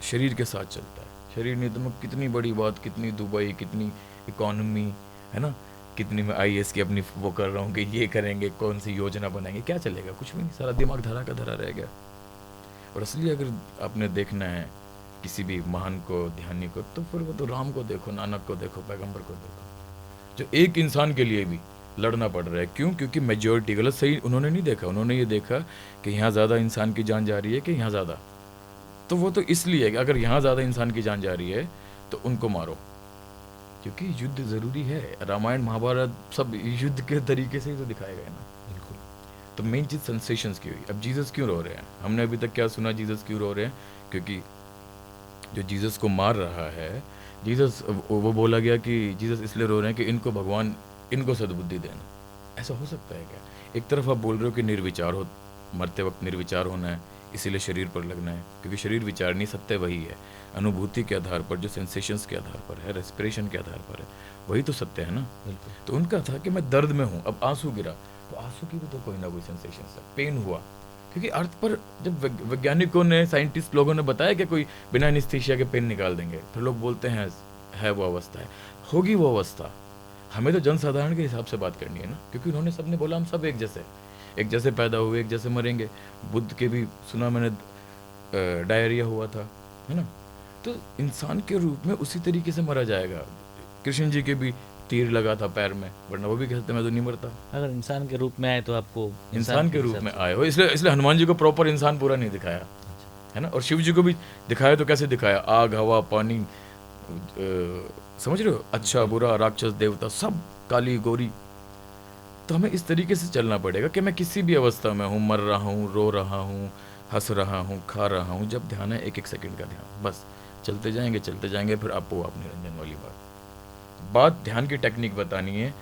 शरीर के साथ चलता है। शरीर नहीं तो मैं कितनी बड़ी बात, कितनी दुबई, कितनी इकोनॉमी, है ना, कितनी मैं IAS की अपनी वो कर रहा हूँ कि ये करेंगे, कौन सी योजना बनाएंगे, क्या चलेगा, कुछ भी नहीं, सारा दिमाग धरा का धरा रह गया। और असली अगर आपने देखना है किसी भी महान को, ध्यानी को, तो फिर वो तो राम को देखो, नानक को देखो, पैगंबर को देखो, जो एक इंसान के लिए भी लड़ना पड़ रहा है। क्यों? क्योंकि मेजॉरिटी गलत सही उन्होंने नहीं देखा, उन्होंने ये देखा कि यहाँ ज़्यादा इंसान की जान जा रही है कि यहाँ ज़्यादा, तो वो तो इसलिए कि अगर यहाँ ज़्यादा इंसान की जान जा रही है तो उनको मारो, क्योंकि युद्ध ज़रूरी है। रामायण महाभारत सब युद्ध के तरीके से ही तो दिखाए गए ना। बिल्कुल। तो मेन चीज़ सेंसेशंस की हुई। अब जीसस क्यों रो रहे हैं, हमने अभी तक क्या सुना, जीसस क्यों रो रहे हैं, क्योंकि जो जीसस को मार रहा है, जीसस, वो बोला गया कि जीसस इसलिए रो रहे हैं कि इनको भगवान, इनको सद्बुद्धि देना। ऐसा हो सकता है क्या? एक तरफ आप बोल रहे हो कि निर्विचार हो, मरते वक्त निर्विचार होना है, इसीलिए शरीर पर लगना है, क्योंकि शरीर विचार नहीं, सत्य वही है, अनुभूति के आधार पर, जो सेंसेशंस के आधार पर है, रेस्पिरेशन के आधार पर है, वही तो सत्य है ना। बिल्कुल। तो उनका था कि मैं दर्द में हूँ, अब आंसू गिरा तो आंसू की भी तो कोई ना कोई सेंसेशन है, पेन हुआ, क्योंकि अर्थ पर जब वैज्ञानिकों ने, साइंटिस्ट लोगों ने बताया कि कोई बिना एनेस्थीसिया के पेन निकाल देंगे, तो लोग बोलते हैं है वो अवस्था है, होगी वो अवस्था। हमें तो जनसाधारण के हिसाब से बात करनी है ना, क्योंकि उन्होंने सबने बोला हम सब एक जैसे पैदा हुए, एक जैसे मरेंगे। बुद्ध के भी सुना मैंने, डायरिया हुआ था, है ना, तो इंसान के रूप में उसी तरीके से मरा जाएगा। कृष्ण जी के भी तीर लगा था पैर में, वरना वो भी कहते मैं तो नहीं मरता। अगर इंसान के रूप में आए तो आपको इंसान के रूप में आए हो, इसलिए हनुमान जी को प्रॉपर इंसान पूरा नहीं दिखाया, है ना। और शिव जी को भी दिखाया तो कैसे दिखाया, आग, हवा, पानी, समझ रहे हो, अच्छा बुरा, राक्षस देवता, सब काली गोरी। तो हमें इस तरीके से चलना पड़ेगा कि मैं किसी भी अवस्था में हूँ, मर रहा हूँ, रो रहा हूँ, हंस रहा हूँ, खा रहा हूँ, जब ध्यान है एक एक सेकंड का ध्यान, बस चलते जाएंगे, फिर आपो आप निरंजन वाली बात ध्यान की टेक्निक बतानी है।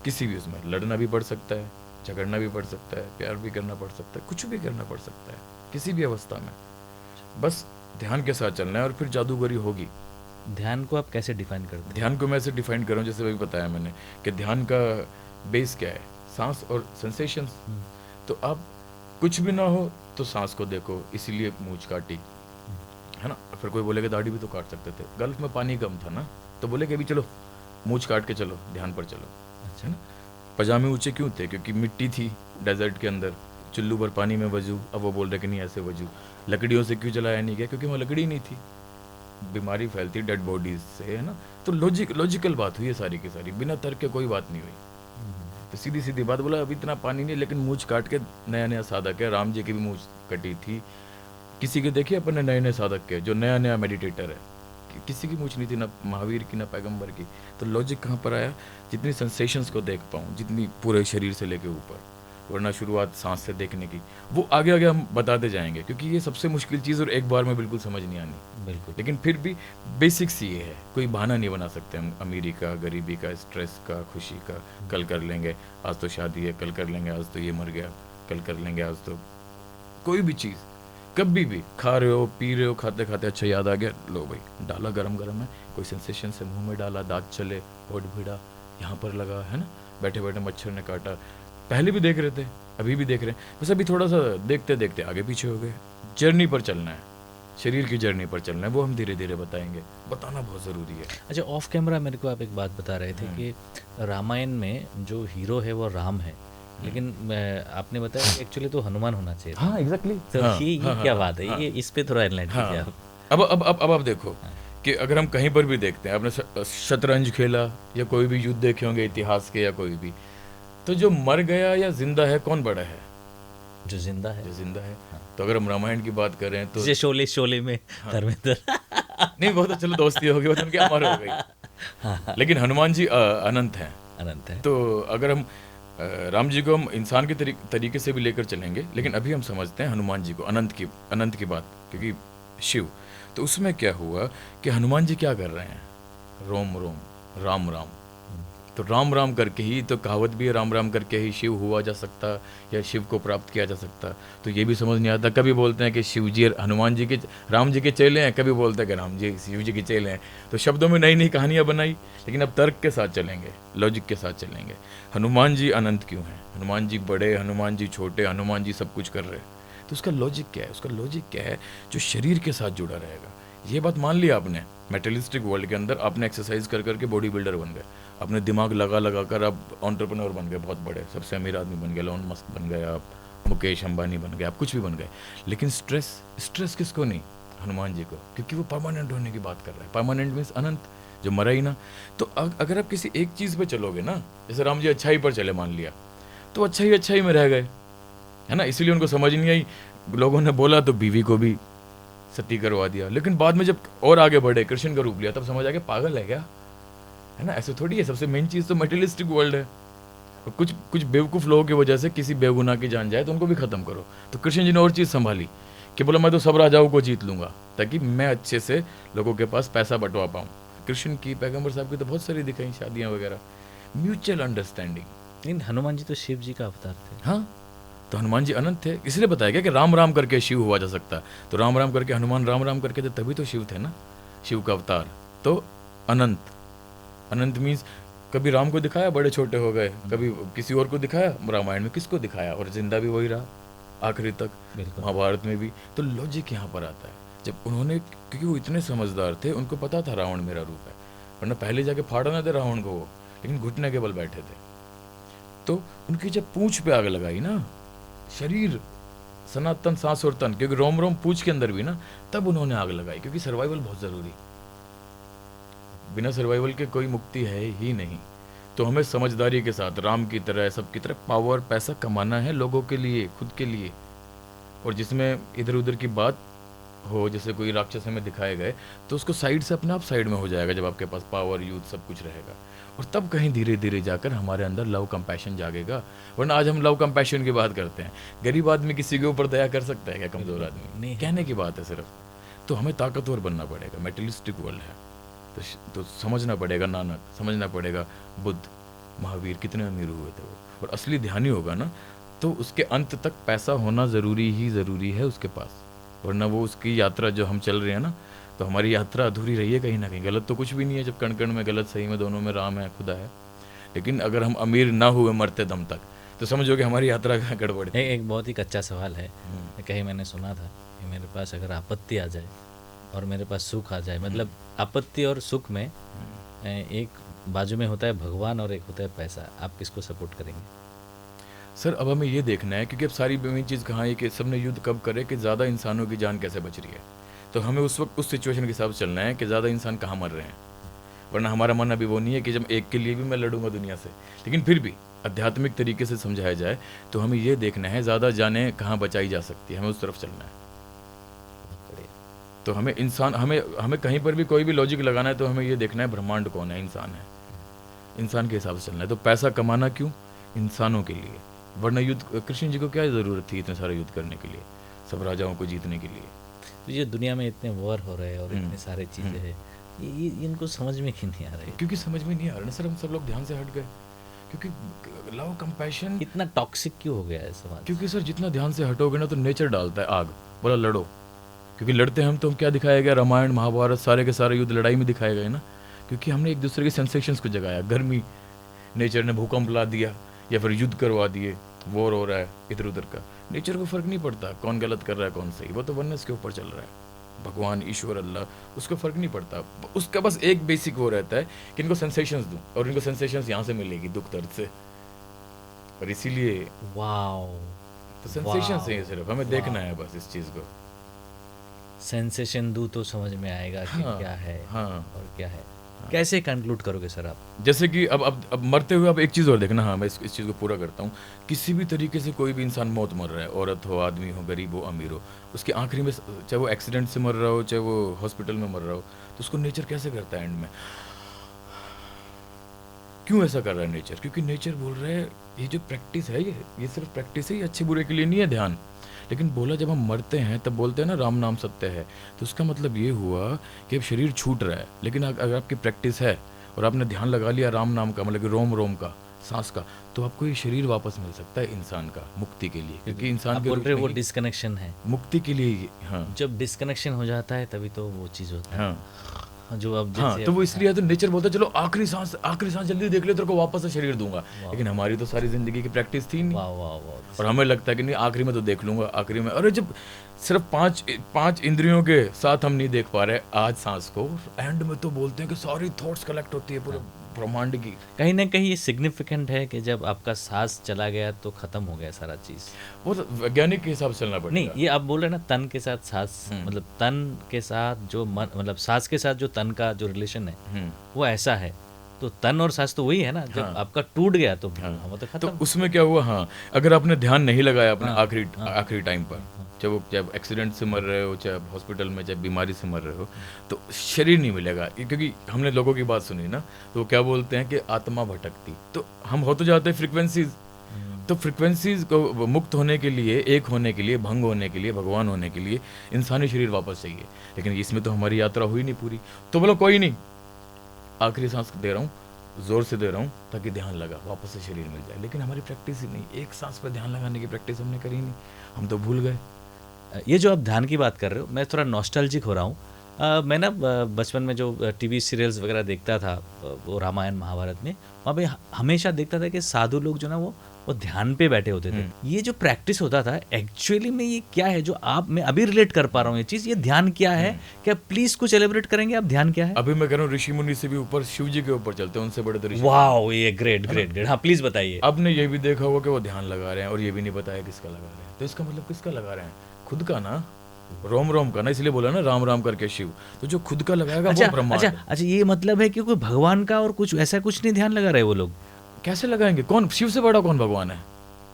किसी भी उसमें लड़ना भी पड़ सकता है, झगड़ना भी पड़ सकता है, प्यार भी करना पड़ सकता है, कुछ भी करना पड़ सकता है, किसी भी अवस्था में बस ध्यान के साथ चलना है और फिर जादूगरी होगी। ध्यान को आप कैसे डिफाइन करते हैं? ध्यान को मैं ऐसे डिफाइन कर रहा हूँ, जैसे वही बताया मैंने कि ध्यान का बेस क्या है, सांस और सेंसेशंस। तो आप कुछ भी ना हो तो सांस को देखो, इसीलिए मूंछ काटी, है ना। फिर कोई बोलेगा दाढ़ी भी तो काट सकते थे, गल्फ में पानी कम था ना, तो बोले कि अभी चलो मूंछ काट के चलो, ध्यान पर चलो, अच्छा। है ना। पजामे ऊंचे क्यों थे? क्योंकि मिट्टी थी डेजर्ट के अंदर, चुल्लू भर पानी में वजू, अब वो बोल रहे कि नहीं ऐसे वजू। लकड़ियों से क्यों जलाया नहीं गया? क्योंकि वहाँ लकड़ी नहीं थी, बीमारी फैलती डेड बॉडीज से, है ना। तो लॉजिकल बात हुई है सारी की सारी, बिना तर्क के कोई बात नहीं हुई। तो सीधी सीधी बात बोला, अभी इतना पानी नहीं, लेकिन मूंछ काट के नया नया साधक है, राम जी की भी मूंछ कटी थी, किसी के देखिए अपन ने नए नए साधक के, जो नया नया मेडिटेटर है, किसी की मूंछ नहीं थी, ना महावीर की ना पैगंबर की। तो लॉजिक कहाँ पर आया? जितनी सेंसेशंस को देख पाऊँ, जितनी पूरे शरीर से लेके ऊपर, वरना शुरुआत सांस से देखने की, वो आगे आगे हम बताते जाएंगे, क्योंकि ये सबसे मुश्किल चीज़ और एक बार में बिल्कुल समझ नहीं आनी। बिल्कुल। लेकिन फिर भी बेसिक्स ये है, कोई बहाना नहीं बना सकते हम अमीरी का, गरीबी का, स्ट्रेस का, खुशी का। कल कर लेंगे, आज तो शादी है, कल कर लेंगे, आज तो ये मर गया, कल कर लेंगे, आज तो कोई भी चीज़, कभी भी खा रहे हो, पी रहे हो, खाते खाते अच्छा याद आ गया, लो भाई डाला, गरम गरम है, कोई सेंसेशन से मुंह में डाला, दांत चले, होठ भिड़ा, यहाँ पर लगा, है ना, बैठे बैठे मच्छर ने काटा, पहले भी देख रहे थे, अभी भी देख रहे हैं, बस अभी थोड़ा सा देखते देखते आगे पीछे हो गए। जर्नी पर चलना है, शरीर की जर्नी पर चलना है, वो हम धीरे धीरे बताएंगे, बताना बहुत ज़रूरी है। अच्छा, ऑफ कैमरा मेरे को आप एक बात बता रहे थे कि रामायण में जो हीरो है वो राम है, लेकिन आपने बताया कि एक्चुअली तो हनुमान होना चाहिए था। हाँ एग्जैक्टली। तो ये क्या बात है? ये इस पे थोड़ा एनलाइट कीजिए आप। अब आप देखो कि अगर हम कहीं पर भी देखते हैं, आपने शतरंज खेला या कोई भी युद्ध देखे होंगे इतिहास के या कोई भी, तो जो मर गया या जिंदा है, कौन बड़ा है? जो जिंदा है। जो जिंदा है। तो अगर हम रामायण की बात करें तो जैसे शोले में धर्मेंद्र नहीं, वो तो चलो दोस्ती हो गई, वो तो उनकी अमर हो गई। लेकिन हनुमान जी अनंत हैं। अनंत है। तो अगर हम राम जी को हम इंसान के तरीके से भी लेकर चलेंगे, लेकिन अभी हम समझते हैं हनुमान जी को, अनंत की बात, क्योंकि शिव। तो उसमें क्या हुआ कि हनुमान जी क्या कर रहे हैं? रोम रोम, राम राम। तो राम राम करके ही तो कहावत भी है, राम राम करके ही शिव हुआ जा सकता या शिव को प्राप्त किया जा सकता। तो ये भी समझ नहीं आता, कभी बोलते हैं कि शिव जी हनुमान जी के, राम जी के चेले हैं, कभी बोलते हैं कि राम जी शिव जी के चेले हैं। तो शब्दों में नई नई कहानियाँ बनाई, लेकिन अब तर्क के साथ चलेंगे, लॉजिक के साथ चलेंगे। हनुमान जी अनंत क्यों हैं? हनुमान जी बड़े, हनुमान जी छोटे, हनुमान जी सब कुछ कर रहे हैं, तो उसका लॉजिक क्या है? उसका लॉजिक क्या है? जो शरीर के साथ जुड़ा रहेगा। ये बात मान लिया आपने, मेटेलिस्टिक वर्ल्ड के अंदर आपने एक्सरसाइज कर करके बॉडी बिल्डर बन गए, अपने दिमाग लगा लगा कर आप एंटरप्रेन्योर बन गए, बहुत बड़े, सबसे अमीर आदमी बन गए, एलोन मस्क बन गए आप, मुकेश अंबानी बन गए आप, कुछ भी बन गए। लेकिन स्ट्रेस किसको नहीं? हनुमान जी को, क्योंकि वो परमानेंट होने की बात कर रहा है। परमानेंट मीन्स अनंत, जो मरा ही ना। तो अगर आप किसी एक चीज़ पे चलोगे ना, जैसे राम जी अच्छाई पर चले मान लिया, तो अच्छाई में रह गए, है ना। इसीलिए उनको समझ नहीं आई, लोगों ने बोला तो बीवी को भी सती करवा दिया। लेकिन बाद में जब और आगे बढ़े, कृष्ण का रूप लिया, तब समझ आ गया पागल है क्या, है ना। ऐसे थोड़ी है, सबसे मेन चीज़ तो मटेरियलिस्टिक वर्ल्ड है। और कुछ बेवकूफ़ लोगों की वजह से किसी बेगुनाह की जान जाए तो उनको भी ख़त्म करो। तो कृष्ण जी ने और चीज़ संभाली कि बोला मैं तो सब राजाओं को जीत लूँगा, ताकि मैं अच्छे से लोगों के पास पैसा बंटवा पाऊँ। कृष्ण की, पैगम्बर साहब की तो बहुत सारी दिखाई, शादियाँ वगैरह, म्यूचुअल अंडरस्टैंडिंग। लेकिन हनुमान जी तो शिव जी का अवतार थे। हाँ, तो हनुमान जी अनंत थे, इसलिए बताया गया कि राम राम करके शिव हुआ जा सकता है। तो राम राम करके हनुमान राम राम करके थे, तभी तो शिव थे ना, शिव का अवतार। तो अनंत मीन्स कभी राम को दिखाया बड़े छोटे हो गए, कभी किसी और को दिखाया, रामायण में किसको दिखाया, और जिंदा भी वही रहा आखिरी तक, महाभारत में भी। तो लॉजिक यहाँ पर आता है, जब उन्होंने, क्योंकि वो इतने समझदार थे, उनको पता था रावण मेरा रूप है, वरना पहले जाके फाड़ा ना थे रावण को वो, लेकिन घुटने के बल बैठे थे। तो उनकी जब पूंछ पे आग लगाई ना, शरीर सनातन सांस और तन, क्योंकि रोम रोम पूंछ के अंदर भी ना, तब उन्होंने आग लगाई, क्योंकि सर्वाइवल बहुत जरूरी, बिना सर्वाइवल के कोई मुक्ति है ही नहीं। तो हमें समझदारी के साथ राम की तरह, सबकी तरह पावर पैसा कमाना है, लोगों के लिए, खुद के लिए, और जिसमें इधर उधर की बात हो, जैसे कोई राक्षस हमें दिखाए गए, तो उसको साइड से अपने आप साइड में हो जाएगा जब आपके पास पावर, यूथ सब कुछ रहेगा, और तब कहीं धीरे धीरे जाकर हमारे अंदर लव कंपैशन जागेगा। वरना आज हम लव कंपैशन की बात करते हैं। गरीब आदमी किसी के ऊपर दया कर सकता है क्या? कमज़ोर आदमी नहीं। कहने की बात है सिर्फ। तो हमें ताकतवर बनना पड़ेगा। मेटलिस्टिक वर्ल्ड है, तो समझना पड़ेगा नानक, समझना पड़ेगा बुद्ध, महावीर कितने अमीर हुए थे वो। और असली ध्यानी होगा ना, तो उसके अंत तक पैसा होना ज़रूरी है उसके पास, वरना वो उसकी यात्रा जो हम चल रहे हैं ना, तो हमारी यात्रा अधूरी रही है कहीं ना कहीं। गलत तो कुछ भी नहीं है, जब कण कण में गलत सही में दोनों में राम है, खुदा है। लेकिन अगर हम अमीर ना हुए मरते दम तक, तो समझो कि हमारी यात्रा का गड़बड़ है। एक बहुत ही कच्चा सवाल है। कहीं मैंने सुना था कि मेरे पास अगर आपत्ति आ जाए और मेरे पास सुख आ जाए, मतलब आपत्ति और सुख में एक बाजू में होता है भगवान और एक होता है पैसा, आप किसको सपोर्ट करेंगे? सर अब हमें ये देखना है, क्योंकि अब सारी मेन चीज़ कहाँ है कि सबने युद्ध कब करे कि ज़्यादा इंसानों की जान कैसे बच रही है। तो हमें उस वक्त उस सिचुएशन के हिसाब से चलना है कि ज़्यादा इंसान कहाँ मर रहे हैं। वरना हमारा मन अभी वो नहीं है कि जब एक के लिए भी मैं लड़ूंगा दुनिया से। लेकिन फिर भी आध्यात्मिक तरीके से समझाया जाए तो हमें ये देखना है ज़्यादा जानें कहाँ बचाई जा सकती है, हमें उस तरफ चलना है। तो हमें इंसान, हमें कहीं पर भी कोई भी लॉजिक लगाना है तो हमें ये देखना है ब्रह्मांड कौन है, इंसान है, इंसान के हिसाब से चलना है। तो पैसा कमाना क्यों? इंसानों के लिए। वरना युद्ध, कृष्ण जी को क्या ज़रूरत थी इतने सारे युद्ध करने के लिए, सब राजाओं को जीतने के लिए? तो ये दुनिया में इतने वॉर हो रहे हैं और इतने सारे चीज़ें हैं, ये इनको समझ में क्यों नहीं आ रही? क्योंकि समझ में नहीं आ रहा ना सर, हम सब लोग ध्यान से हट गए। क्योंकि लव कंपैशन इतना टॉक्सिक क्यों हो गया है समाज? क्योंकि सर जितना ध्यान से हटोगे ना तो नेचर डालता है आग, बोला लड़ो। क्योंकि लड़ते हम तो क्या दिखाया गया, रामायण महाभारत सारे के सारे युद्ध लड़ाई में दिखाए गए ना। क्योंकि हमने एक दूसरे के सेंसेशंस को जगाया। गर्मी, नेचर ने भूकंप ला दिया, या फिर युद्ध करवा दिए, वॉर हो रहा है इधर उधर का। नेचर को फर्क नहीं पड़ता कौन गलत कर रहा है कौन सही, वो तो वननेस के ऊपर चल रहा है। भगवान, ईश्वर, अल्लाह, उसको फर्क नहीं पड़ता। उसका बस एक बेसिक वो रहता है कि इनको सेंसेशंस दूं, और इनको सेंसेशंस यहाँ से मिलेगी, दुख दर्द से। और इसीलिए वाओ, तो सेंसेशंस है, सिर्फ हमें देखना है बस इस चीज़ को। सेंसेशन दूँ तो समझ में आएगा कि क्या है और क्या है। कैसे कंक्लूड करोगे सर आप? जैसे कि अब मरते हुए अब एक चीज़ और देखना। हाँ, मैं इस चीज़ को पूरा करता हूँ। किसी भी तरीके से कोई भी इंसान मौत मर रहा है, औरत हो, आदमी हो, गरीब हो, अमीर हो, उसके आखिरी में चाहे वो एक्सीडेंट से मर रहा हो, चाहे वो हॉस्पिटल में मर रहा हो, तो उसको नेचर कैसे करता है एंड में? क्यों ऐसा कर रहा है नेचर? क्योंकि नेचर बोल रहा है ये जो प्रैक्टिस है, ये सिर्फ प्रैक्टिस है, ये अच्छे बुरे के लिए नहीं है ध्यान। लेकिन बोला जब हम मरते हैं तब बोलते हैं ना राम नाम सत्य है, तो उसका मतलब ये हुआ कि अब शरीर छूट रहा है। लेकिन अगर आपकी प्रैक्टिस है और आपने ध्यान लगा लिया राम नाम का, मतलब कि रोम रोम का, सांस का, तो आपको ये शरीर वापस मिल सकता है इंसान का, मुक्ति के लिए। क्योंकि इंसान के बोल रहे वो डिस्कनेक्शन है, मुक्ति के लिए। हाँ, जब डिस्कनेक्शन हो जाता है तभी तो वो चीज़ होता है। हाँ, जो अब हाँ, तो वो इसलिए तो नेचर बोलता है चलो आखिरी सांस जल्दी देख ले, तेरे को वापस से शरीर दूंगा। लेकिन हमारी तो सारी जिंदगी की प्रैक्टिस थी नहीं। वाह वाह वाह। और हमें लगता है कि नहीं आखिरी में तो देख लूंगा, आखिरी में। अरे जब सिर्फ पांच इंद्रियों के साथ हम नहीं देख पा रहे आज सांस को, एंड में तो बोलते हैं कि सारी थॉट्स कलेक्ट होती है पूरे ब्रह्मांड की। कहीं ना कहीं ये सिग्निफिकेंट है कि जब आपका सांस चला गया तो खत्म हो गया सारा चीज। वो तो वैज्ञानिक के हिसाब से चलना पड़ेगा। नहीं, ये आप बोल रहे हैं ना तन के साथ सांस, मतलब तन के साथ जो मन, मतलब सांस के साथ जो तन का जो रिलेशन है वो ऐसा है। तो तन और सांस तो वही है ना, जब आपका टूट गया तो वो तो खत्म। तो उसमें क्या हुआ? हाँ, अगर आपने ध्यान नहीं लगाया अपने आखिरी टाइम पर, चाहे एक्सीडेंट से मर रहे हो, चाहे हॉस्पिटल में, चाहे बीमारी से मर रहे हो, तो शरीर नहीं मिलेगा। क्योंकि हमने लोगों की बात सुनी ना, तो वो क्या बोलते हैं कि आत्मा भटकती। तो हम हो तो जाते हैं फ्रिक्वेंसीज। तो फ्रिक्वेंसीज को मुक्त होने के लिए, एक होने के लिए, भंग होने के लिए, भगवान होने के लिए इंसानी शरीर वापस चाहिए। लेकिन इसमें तो हमारी यात्रा हुई नहीं पूरी। तो बोलो कोई नहीं, आखिरी सांस दे रहा हूँ, जोर से दे रहा हूँ ताकि ध्यान लगा, वापस से शरीर मिल जाए। लेकिन हमारी प्रैक्टिस ही नहीं, एक सांस पर ध्यान लगाने की प्रैक्टिस हमने करी नहीं, हम तो भूल गए। ये जो आप ध्यान की बात कर रहे हो, मैं थोड़ा नॉस्टैल्जिक हो रहा हूँ। मैं ना बचपन में जो टीवी सीरियल्स वगैरह देखता था, वो रामायण महाभारत में, वहाँ पे हमेशा देखता था कि साधु लोग जो ना वो ध्यान पे बैठे होते थे। ये जो प्रैक्टिस होता था एक्चुअली में ये क्या है जो मैं अभी रिलेट कर पा रहा हूँ ये चीज़, ये ध्यान क्या है? क्या प्लीज कुछ एलिब्रेट करेंगे आप, ध्यान क्या है? अभी मैं कह रहा हूँ ऋषि मुनि से भी ऊपर शिव जी के ऊपर चलते हैं, उनसे बड़े तो ऋषि। वाओ, ये ग्रेट। हाँ प्लीज बताइए। आपने ये भी देखा होगा कि वो ध्यान लगा रहे हैं और ये भी नहीं बताया किसका लगा रहे हैं। तो इसका मतलब किसका लगा रहे हैं? खुद का ना, रोम रोम का ना, इसलिए बोला ना राम राम करके शिव। तो जो खुद का लगाएगा वो ब्रह्मांड। अच्छा, ये मतलब है कि कोई भगवान का और कुछ ऐसा कुछ नहीं ध्यान लगा रहे वो लोग? कैसे लगाएंगे? कौन शिव से बड़ा कौन भगवान है?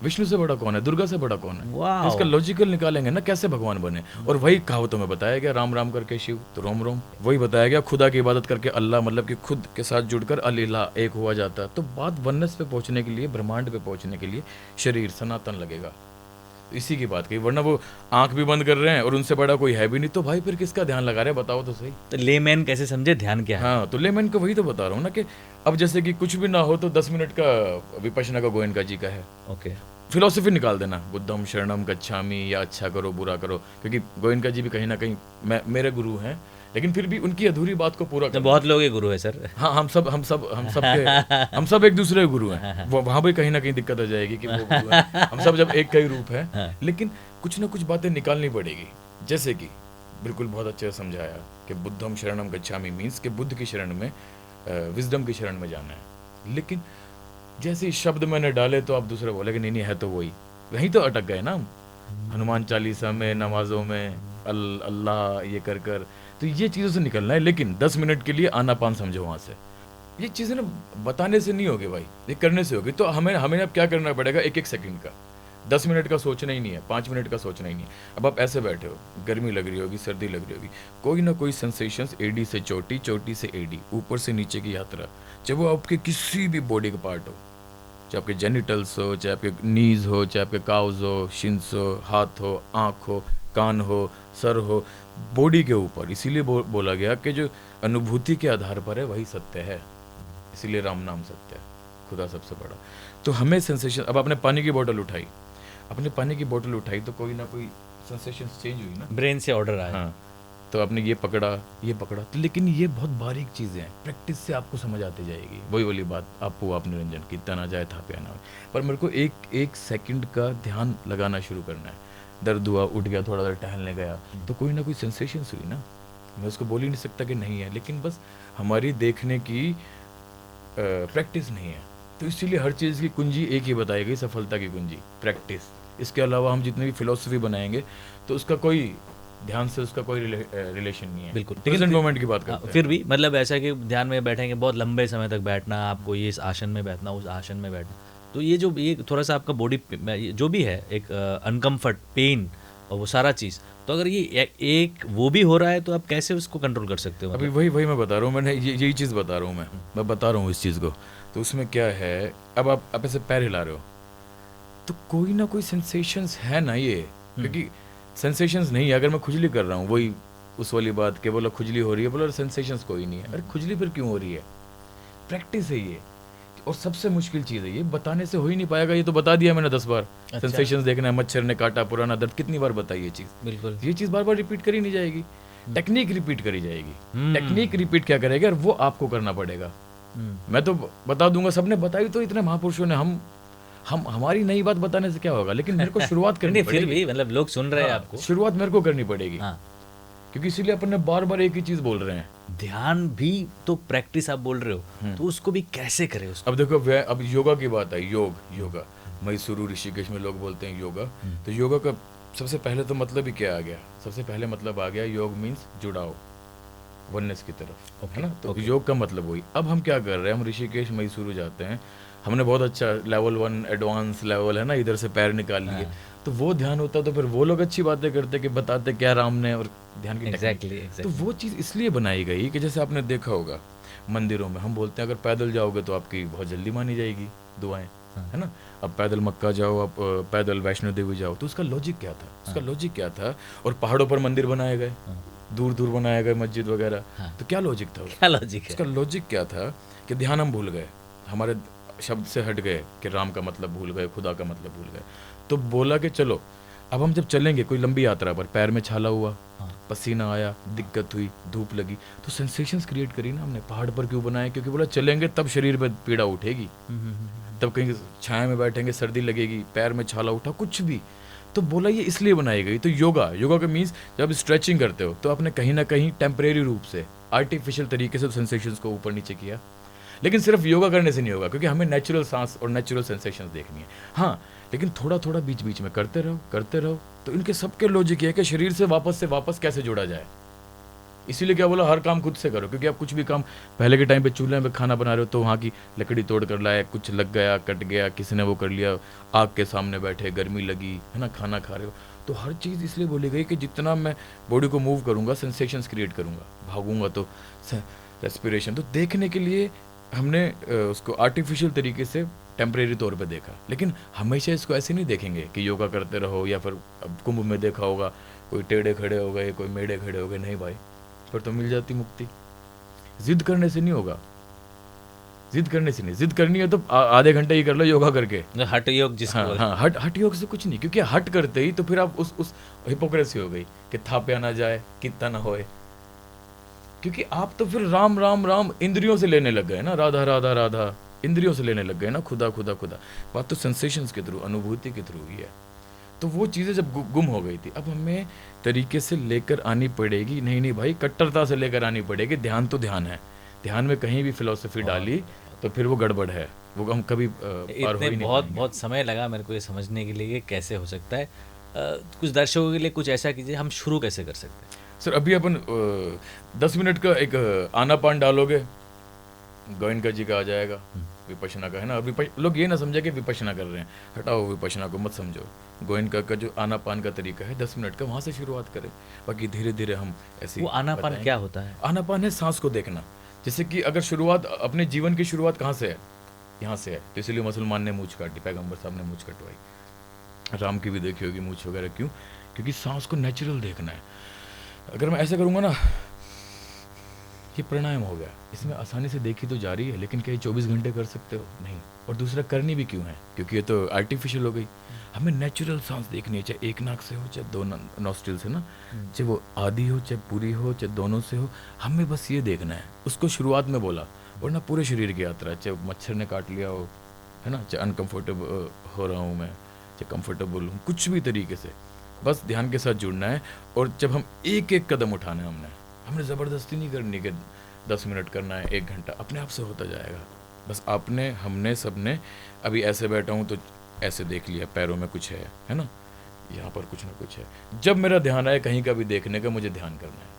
विष्णु से बड़ा कौन है, दुर्गा से बड़ा कौन है। वाह, तो इसका लॉजिकल निकालेंगे ना कैसे भगवान बने। और वही कहावतों में बताया गया, राम राम करके शिव तो रोम रोम। वही बताया गया, खुदा की इबादत करके अल्लाह, मतलब कि खुद के साथ जुड़कर अल इलाह एक हुआ जाता है। तो बात वननेस पे पहुंचने के लिए, ब्रह्मांड पे पहुंचने के लिए शरीर सनातन लगेगा। इसी की बात कही, वरना वो आंख भी बंद कर रहे हैं और उनसे बड़ा कोई है भी नहीं, तो भाई फिर किसका ध्यान लगा रहे हैं, बताओ तो सही। तो लेमैन कैसे समझे ध्यान क्या है? हाँ, तो लेमैन को वही तो बता रहा हूँ ना कि अब जैसे कि कुछ भी ना हो तो 10 मिनट का विपश्यना का गोयनका जी का है, ओके, फिलोसफी निकाल देना, बुद्धम शरणम गच्छामि, या अच्छा करो बुरा करो, क्योंकि गोयनका जी भी कहीं ना कहीं मेरे गुरु हैं, लेकिन फिर भी उनकी अधूरी बात को पूरा तो करना। बहुत लोग ये गुरु है सर। हाँ, हम सब एक दूसरे के गुरु हैं। वहां भी कहीं ना कहीं दिक्कत हो जाएगी कि वो गुरु है, हम सब जब एक का ही रूप है। लेकिन कुछ ना कुछ बातें निकालनी पड़ेगी, जैसे कि बिल्कुल बहुत अच्छे से समझाया कि बुद्धम शरणम गच्छामि मीन्स कि बुद्ध की शरण में, विजडम की शरण में जाना है। लेकिन जैसे ही शब्द मैंने डाले तो आप दूसरे बोले कि नहीं नहीं है तो वहीं तो अटक गए ना हम। हनुमान चालीसा में, नमाजों में अल्लाह ये कर कर, तो ये चीज़ों से निकलना है। लेकिन 10 मिनट के लिए आनापान समझो वहाँ से। ये चीज़ें ना बताने से नहीं होगी भाई, ये करने से होगी। तो हमें अब क्या करना पड़ेगा, एक एक सेकंड का, 10 मिनट का सोचना ही नहीं है, 5 मिनट का सोचना ही नहीं है। अब आप ऐसे बैठे हो, गर्मी लग रही होगी, सर्दी लग रही होगी, कोई ना कोई सेंसेशंस, एडी से चोटी, चोटी से एडी, ऊपर से नीचे की यात्रा, चाहे वो आपके किसी भी बॉडी का पार्ट हो, चाहे आपके जेनिटल्स हो, चाहे आपके नीज हो, चाहे आपके काउज हो, शिन्स हो, हाथ हो, आँख हो, कान हो, सर हो, बॉडी के ऊपर। इसीलिए बोला गया कि जो अनुभूति के आधार पर है वही सत्य है, इसीलिए राम नाम सत्य है, खुदा सबसे बड़ा। तो हमें सेंसेशन, अब आपने पानी की बोतल उठाई, तो कोई ना कोई सेंसेशन चेंज हुई ना, ब्रेन से ऑर्डर आया। हाँ, तो आपने ये पकड़ा, तो लेकिन ये बहुत बारीक चीज़ें हैं, प्रैक्टिस से आपको समझ आती जाएगी। वही वाली बात, आपको आप निरंजन की तना जाए था पे ना, पर मेरे को एक सेकंड का ध्यान लगाना शुरू करना है। दर्द हुआ, उठ गया, थोड़ा देर टहलने गया, तो कोई ना कोई सेंसेशंस हुई ना, मैं उसको बोल ही नहीं सकता कि नहीं है, लेकिन बस हमारी देखने की प्रैक्टिस नहीं है। तो इसीलिए हर चीज़ की कुंजी एक ही बताई गई, सफलता की कुंजी प्रैक्टिस। इसके अलावा हम जितनी भी फिलोसफी बनाएंगे तो उसका कोई ध्यान से उसका कोई रिलेशन नहीं है। बिल्कुल, प्रेजेंट मोमेंट की बात करते हैं। फिर भी मतलब ऐसा कि ध्यान में बैठेंगे बहुत लंबे समय तक बैठना, आपको ये इस आसन में बैठना, उस आसन में बैठना, तो ये थोड़ा सा आपका बॉडी जो भी है एक अनकम्फर्ट, पेन और वो सारा चीज़, तो अगर ये एक वो भी हो रहा है तो आप कैसे उसको कंट्रोल कर सकते हो? अभी वही मैं बता रहा हूँ, मैंने यही चीज़ बता रहा हूँ, मैं बता रहा हूँ इस चीज़ को। तो उसमें क्या है, अब आप ऐसे पैर हिला रहे हो तो कोई ना कोई सेंसेशंस है ना, ये क्योंकि सेंसेशंस नहीं है। अगर मैं खुजली कर रहा हूँ, वही उस वाली बात के बोला खुजली हो रही है, बोला सेंसेशंस कोई नहीं है। अरे खुजली फिर क्यों हो रही है? प्रैक्टिस है ये, और सबसे मुश्किल चीज़ है ये, बताने से हो ही नहीं पाएगा। ये तो बता दिया मैंने 10 बार। अच्छा। सेंसेशंस देखना है, मच्छर ने काटा, पुराना दर्द, कितनी बार बताई ये चीज़। बिल्कुल, ये चीज़ बार बार रिपीट करी नहीं जाएगी, टेक्निक रिपीट करी जाएगी। टेक्निक रिपीट क्या करेगा, वो आपको करना पड़ेगा। मैं तो बता दूंगा, सबने बताई तो इतने महापुरुषों ने, हम हमारी नई बात बताने से क्या होगा, लेकिन मेरे को शुरुआत करनी पड़ेगी। फिर भी मतलब लोग सुन रहे हैं आपको, शुरुआत मेरे को करनी पड़ेगी। क्योंकि इसीलिए अपन ने बार बार एक ही चीज बोल रहे हैं। ध्यान भी तो प्रैक्टिस आप बोल रहे हो, तो उसको भी कैसे करें उसको? अब देखो, अब योगा की बात है, योगा मैसूरू ऋषिकेश में लोग बोलते हैं योगा। तो योगा का सबसे पहले तो मतलब ही क्या आ गया, सबसे पहले मतलब आ गया योग मीन्स जुड़ाव, वननेस की तरफ, है ना। तो योग का मतलब वही। अब हम क्या कर रहे हैं, हम ऋषिकेश मैसूरू जाते हैं, हमने बहुत अच्छा लेवल 1 एडवांस लेवल है ना, इधर से पैर निकाल लिए, तो वो ध्यान होता, तो फिर वो लोग अच्छी बातें करते कि बताते क्या राम ने, और ध्यान की टेक्निक। तो वो चीज़ इसलिए बनाई गई कि जैसे आपने देखा होगा मंदिरों में हम बोलते हैं अगर पैदल जाओगे तो आपकी बहुत जल्दी मानी जाएगी दुआएं, है ना। अब पैदल मक्का जाओ, आप पैदल वैष्णो देवी जाओ, तो उसका लॉजिक क्या था, उसका लॉजिक क्या था। और पहाड़ों पर मंदिर बनाए गए, दूर दूर बनाए गए मस्जिद वगैरह, तो क्या लॉजिक था, क्या लॉजिक है? उसका लॉजिक क्या था कि ध्यान हम भूल गए, हमारे शब्द से हट गए कि राम का मतलब भूल गए, खुदा का मतलब भूल गए। तो बोला कि चलो अब हम जब चलेंगे कोई लंबी यात्रा पर, पैर में छाला हुआ, पसीना आया, दिक्कत हुई, धूप लगी, तो सेंसेशंस क्रिएट करी ना हमने। पहाड़ पर क्यों बनाए, क्योंकि बोला चलेंगे तब शरीर में पीड़ा उठेगी, तब कहीं छाया में बैठेंगे सर्दी लगेगी, पैर में छाला उठा, कुछ भी। तो बोला ये इसलिए बनाई गई। तो योगा का मीन्स जब स्ट्रेचिंग करते हो तो आपने कहीं ना कहीं टेम्परेरी रूप से आर्टिफिशियल तरीके से सेंसेशंस को ऊपर नीचे किया। लेकिन सिर्फ योगा करने से नहीं होगा, क्योंकि हमें नेचुरल सांस और नेचुरल सेंसेशंस देखनी है। हाँ, लेकिन थोड़ा थोड़ा बीच बीच में करते रहो। तो इनके सबके लॉजिक ये है कि शरीर से वापस कैसे जोड़ा जाए, इसीलिए क्या बोला, हर काम खुद से करो, क्योंकि आप कुछ भी काम पहले के टाइम पे चूल्हे में खाना बना रहे हो तो वहाँ की लकड़ी तोड़ कर लाए, कुछ लग गया, कट गया, किसी ने वो कर लिया, आग के सामने बैठे, गर्मी लगी, है ना, खाना खा रहे हो। तो हर चीज़ इसलिए बोली गई कि जितना मैं बॉडी को मूव करूँगा, सेंसेशंस क्रिएट करूँगा, भागूंगा तो रेस्पिरेशन, तो देखने के लिए हमने उसको आर्टिफिशियल तरीके से टेम्परेरी तौर पे देखा। लेकिन हमेशा इसको ऐसे नहीं देखेंगे कि योगा करते रहो, या फिर अब कुंभ में देखा होगा कोई टेढ़े खड़े हो गए, कोई मेढ़े खड़े हो गए, नहीं भाई, फिर तो मिल जाती मुक्ति। जिद करने से नहीं होगा, जिद करने से नहीं, जिद करनी है तो आधे घंटे ही कर लो योगा करके, हठ योग जिसको हाँ हाँ, हट योग से कुछ नहीं, क्योंकि हट करते ही तो फिर आप उस हिपोक्रेसी हो गई कि थाप्या ना जाए, कितना ना होए, क्योंकि आप तो फिर राम राम राम इंद्रियों से लेने लग गए ना, राधा राधा राधा इंद्रियों से लेने लग गए ना, खुदा खुदा खुदा। बात तो सेंसेशंस के थ्रू, अनुभूति के थ्रू ही है। तो वो चीज़ें जब गुम हो गई थी, अब हमें तरीके से लेकर आनी पड़ेगी। नहीं भाई, कट्टरता से लेकर आनी पड़ेगी। ध्यान तो ध्यान है, ध्यान में कहीं भी फिलॉसफी डाली तो फिर वो गड़बड़ है, वो हम कभी पार हो ही नहीं पाएंगे। बहुत समय लगा मेरे को ये समझने के लिए कि कैसे हो सकता है। कुछ दर्शकों के लिए कुछ ऐसा कीजिए, हम शुरू कैसे कर सकते हैं? सर अभी अपन 10 मिनट का एक आनापान डालोगे, गोयनका जी का आ जाएगा, विपश्यना का, है ना। अभी लोग ये ना समझे कि विपश्यना कर रहे हैं, हटाओ विपश्यना को मत समझो। गोयनका का जो आनापान का तरीका है 10 मिनट का, वहाँ से शुरुआत करें, बाकी धीरे धीरे हम ऐसे। वो आनापान क्या होता है? आनापान है सांस को देखना। जैसे कि अगर शुरुआत, अपने जीवन की शुरुआत कहाँ से है, यहाँ से है, तो इसलिए मुसलमान ने मूछ काटी, पैगम्बर साहब ने मूछ कटवाई, राम की भी देखी होगी मूछ वगैरह। क्यों? क्योंकि सांस को नेचुरल देखना है। अगर मैं ऐसे करूँगा ना, ये प्राणायाम हो गया, इसमें आसानी से देखी तो जा रही है, लेकिन क्या 24 घंटे कर सकते हो? नहीं। और दूसरा करनी भी क्यों है? क्योंकि ये तो आर्टिफिशियल हो गई। हमें नेचुरल सांस देखनी है, चाहे एक नाक से हो, चाहे दो नॉस्ट्रिल से ना, चाहे वो आधी हो, चाहे पूरी हो, चाहे दोनों से हो, हमें बस ये देखना है। उसको शुरुआत में बोला, वरना पूरे शरीर की यात्रा, चाहे मच्छर ने काट लिया हो, है ना, चाहे अनकम्फर्टेबल हो रहा हूँ मैं, चाहे कम्फर्टेबल हूँ, कुछ भी तरीके से बस ध्यान के साथ जुड़ना है। और जब हम एक एक कदम उठाना है, हमने ज़बरदस्ती नहीं करनी कि 10 मिनट करना है, 1 घंटा, अपने आप से होता जाएगा। बस आपने, हमने, सबने, अभी ऐसे बैठा हूँ तो ऐसे देख लिया, पैरों में कुछ है ना, यहाँ पर कुछ ना कुछ है। जब मेरा ध्यान आए कहीं का भी देखने का, मुझे ध्यान करना है।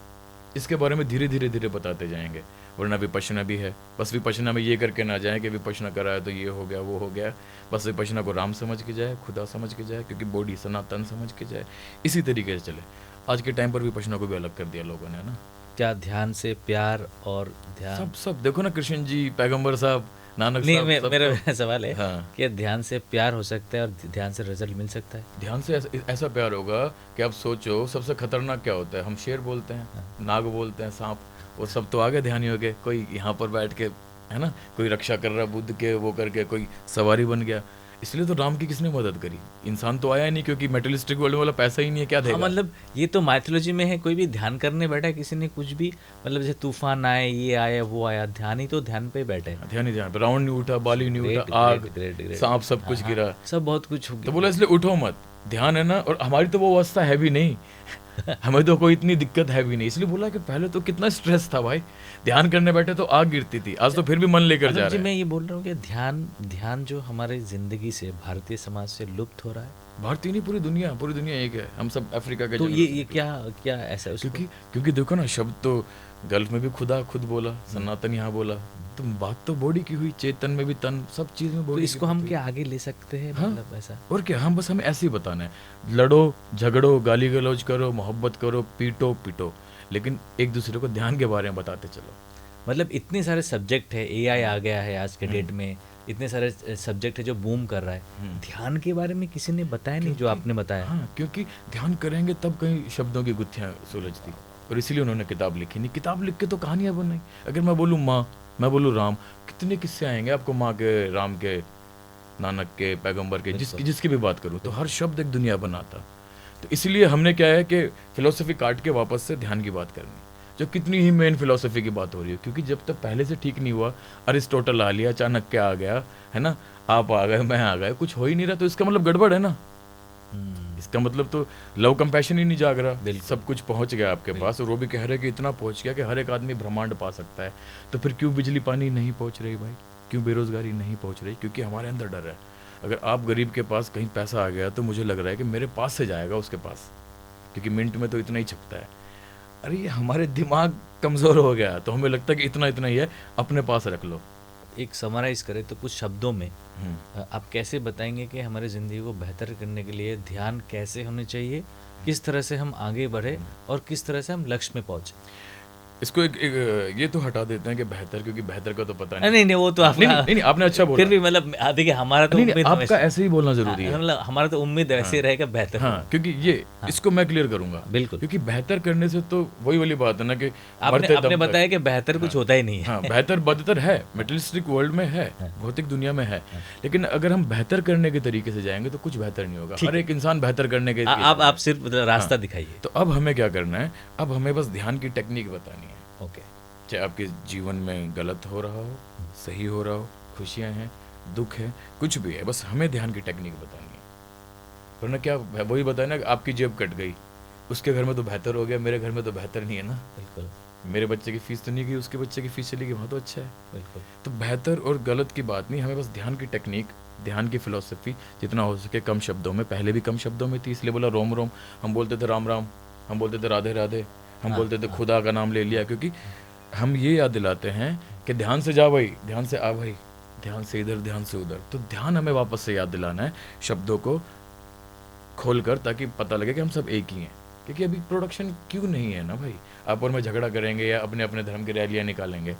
इसके बारे में धीरे धीरे धीरे बताते जाएंगे। वरना विपश्यना भी है, बस विपश्यना में ये करके ना जाए कि विपश्यना करा है तो ये हो गया, वो हो गया। बस विपश्यना को राम समझ के जाए, खुदा समझ के जाए, क्योंकि बॉडी सनातन समझ के जाए, इसी तरीके से चले। आज के टाइम पर विपश्यना को भी अलग कर दिया लोगों ने ना। क्या ध्यान से प्यार और ध्यान सब देखो ना, कृष्ण जी, पैगंबर साहब, नानक साहब, मेरा सवाल है, हाँ, कि ध्यान से प्यार हो सकता है और ध्यान से रिजल्ट मिल सकता है? ध्यान से ऐसा प्यार होगा कि आप सोचो, सबसे खतरनाक क्या होता है? हम शेर बोलते हैं, नाग बोलते हैं, सांप, वो सब तो आगे ध्यानी हो गए। कोई यहाँ पर बैठ के, है ना, कोई रक्षा कर रहा बुद्ध के, वो करके कोई सवारी बन गया। इसलिए तो राम की किसने मदद करी? इंसान तो आया नहीं, क्योंकि मेटलिस्टिक वर्ल्ड में वाला पैसा ही नहीं है, क्या देगा? मतलब ये तो माइथोलॉजी में है, कोई भी ध्यान करने बैठा, किसी ने कुछ भी, मतलब जैसे तूफान आए, ये आया, वो आया, ध्यान ही तो ध्यान पे बैठे। ध्यान ही ध्यान पे, रावण नहीं उठा, बाली नहीं उठा, आग, सांप, सब कुछ गिरा, सब बहुत कुछ। तो बोला इसलिए उठो मत, ध्यान है ना। और हमारी तो वो अवस्था है भी नहीं हमें तो कोई इतनी दिक्कत है भी नहीं, इसलिए बोला कि पहले तो कितना स्ट्रेस था भाई, ध्यान करने बैठे तो आग गिरती थी, आज तो फिर भी मन लेकर जा रहे हैं। मैं ये बोल रहा हूँ कि ध्यान जो हमारे जिंदगी से, भारतीय समाज से लुप्त हो रहा है। भारतीय नहीं, पूरी दुनिया एक है, हम सब अफ्रीका के। तो ये क्या ऐसा है? क्योंकि देखो ना, शब्द तो गल्फ में भी खुदा खुद बोला, सनातन यहाँ बोला, तो बात तो बॉडी की हुई, चेतन में भी तन, सब चीज में बॉडी। तो इसको हम क्या आगे ले सकते हैं? हाँ? मतलब ऐसा और क्या, हम बस हमें ऐसे ही बताना है, लड़ो झगड़ो, गाली गलौज करो, मोहब्बत करो, पीटो पिटो, लेकिन एक दूसरे को ध्यान के बारे में बताते चलो। मतलब इतने सारे सब्जेक्ट है, एआई आ गया है आज के डेट में, इतने सारे सब्जेक्ट है जो बूम कर रहा है, ध्यान के बारे में किसी ने बताया नहीं जो आपने बताया। हाँ, क्योंकि ध्यान करेंगे तब कहीं शब्दों की गुत्थियाँ सुलझती, और इसीलिए उन्होंने किताब लिखी नहीं। किताब लिख के तो कहानियाँ बनाई। अगर मैं बोलूँ माँ, मैं बोलूँ राम, कितने किस्से आएंगे आपको, माँ के, राम के, नानक के, पैगंबर के, जिसकी भी बात करूँ तो हर शब्द एक दुनिया बनाता। तो इसलिए हमने क्या है कि फिलोसफी काट के वापस से ध्यान की बात करनी, जो कितनी ही मेन फिलोसफी की बात हो रही है। क्योंकि जब तक पहले से ठीक नहीं हुआ, अरिस्टोटल आ लिया, चाणक्य आ गया, है ना, आप आ गए, मैं आ गए, कुछ हो ही नहीं रहा, तो इसका मतलब गड़बड़ है ना। इसका मतलब तो लव कंपैशन ही नहीं जाग रहा। सब कुछ पहुंच गया आपके पास, और वो भी कह रहे कि इतना पहुंच गया कि हर एक आदमी ब्रह्मांड पा सकता है। तो फिर क्यों बिजली पानी नहीं पहुंच रही भाई? क्यों बेरोजगारी नहीं पहुंच रही? क्योंकि हमारे अंदर डर है। अगर आप गरीब के पास कहीं पैसा आ गया तो मुझे लग रहा है कि मेरे पास से जाएगा उसके पास, क्योंकि मिनट में तो इतना ही छपता है। अरे ये हमारे दिमाग कमज़ोर हो गया, तो हमें लगता है कि इतना इतना ही है, अपने पास रख लो। एक समराइज़ करें तो कुछ शब्दों में हम्म। आप कैसे बताएंगे कि हमारी ज़िंदगी को बेहतर करने के लिए ध्यान कैसे होने चाहिए, किस तरह से हम आगे बढ़े और किस तरह से हम लक्ष्य में पहुँचे? इसको एक ये तो हटा देते हैं कि बेहतर, क्योंकि बेहतर का तो पता नहीं। नहीं नहीं, वो तो नहीं आपका नहीं नहीं, आपने अच्छा बोला। फिर भी मतलब देखिए हमारा तो नहीं नहीं, उम्मीद आपका हमेशा ऐसे ही बोलना जरूरी है। मतलब हमारा तो उम्मीद ऐसे ही रहेगा बेहतर हाँ, हो। क्योंकि ये इसको मैं क्लियर करूंगा, बिल्कुल। क्योंकि बेहतर करने से तो वही वाली बात है ना कि आपने मरते आपने दम तक। बताया कि बेहतर कुछ होता ही नहीं है। हाँ, बेहतर बदतर है, मेटलिस्टिक वर्ल्ड में है, भौतिक दुनिया में है, लेकिन अगर हम बेहतर करने के तरीके से जाएंगे तो कुछ बेहतर नहीं होगा। हर एक इंसान बेहतर करने के आप सिर्फ मतलब रास्ता दिखाइए। तो अब हमें क्या करना है, अब हमें बस ध्यान की टेक्निक बतानी है। ओके। चाहे आपके जीवन में गलत हो रहा हो, सही हो रहा हो, खुशियां हैं, दुख है, कुछ भी है, बस हमें ध्यान की टेक्निक बतानी है। वरना क्या वही बताया ना कि आपकी जेब कट गई, उसके घर में तो बेहतर हो गया, मेरे घर में तो बेहतर नहीं है ना। बिल्कुल। मेरे बच्चे की फीस तो नहीं गई, उसके बच्चे की फीस चली गई, वहाँ तो अच्छा है। बिल्कुल। तो बेहतर और गलत की बात नहीं, हमें बस ध्यान की टेक्निक, ध्यान की फिलॉसफी जितना हो सके कम शब्दों में, पहले भी कम शब्दों में थी इसलिए बोला रोम रोम, हम बोलते थे राम राम, हम बोलते थे राधे राधे, हम बोलते थे खुदा का नाम ले लिया, क्योंकि हम ये याद दिलाते हैं कि ध्यान से जा भाई, ध्यान से आ भाई, ध्यान से इधर, ध्यान से उधर। तो ध्यान हमें वापस से याद दिलाना है शब्दों को खोलकर, ताकि पता लगे कि हम सब एक ही हैं। क्योंकि अभी प्रोडक्शन क्यों नहीं है ना भाई, आप और मैं झगड़ा करेंगे या अपने अपने धर्म की रैलियाँ निकालेंगे,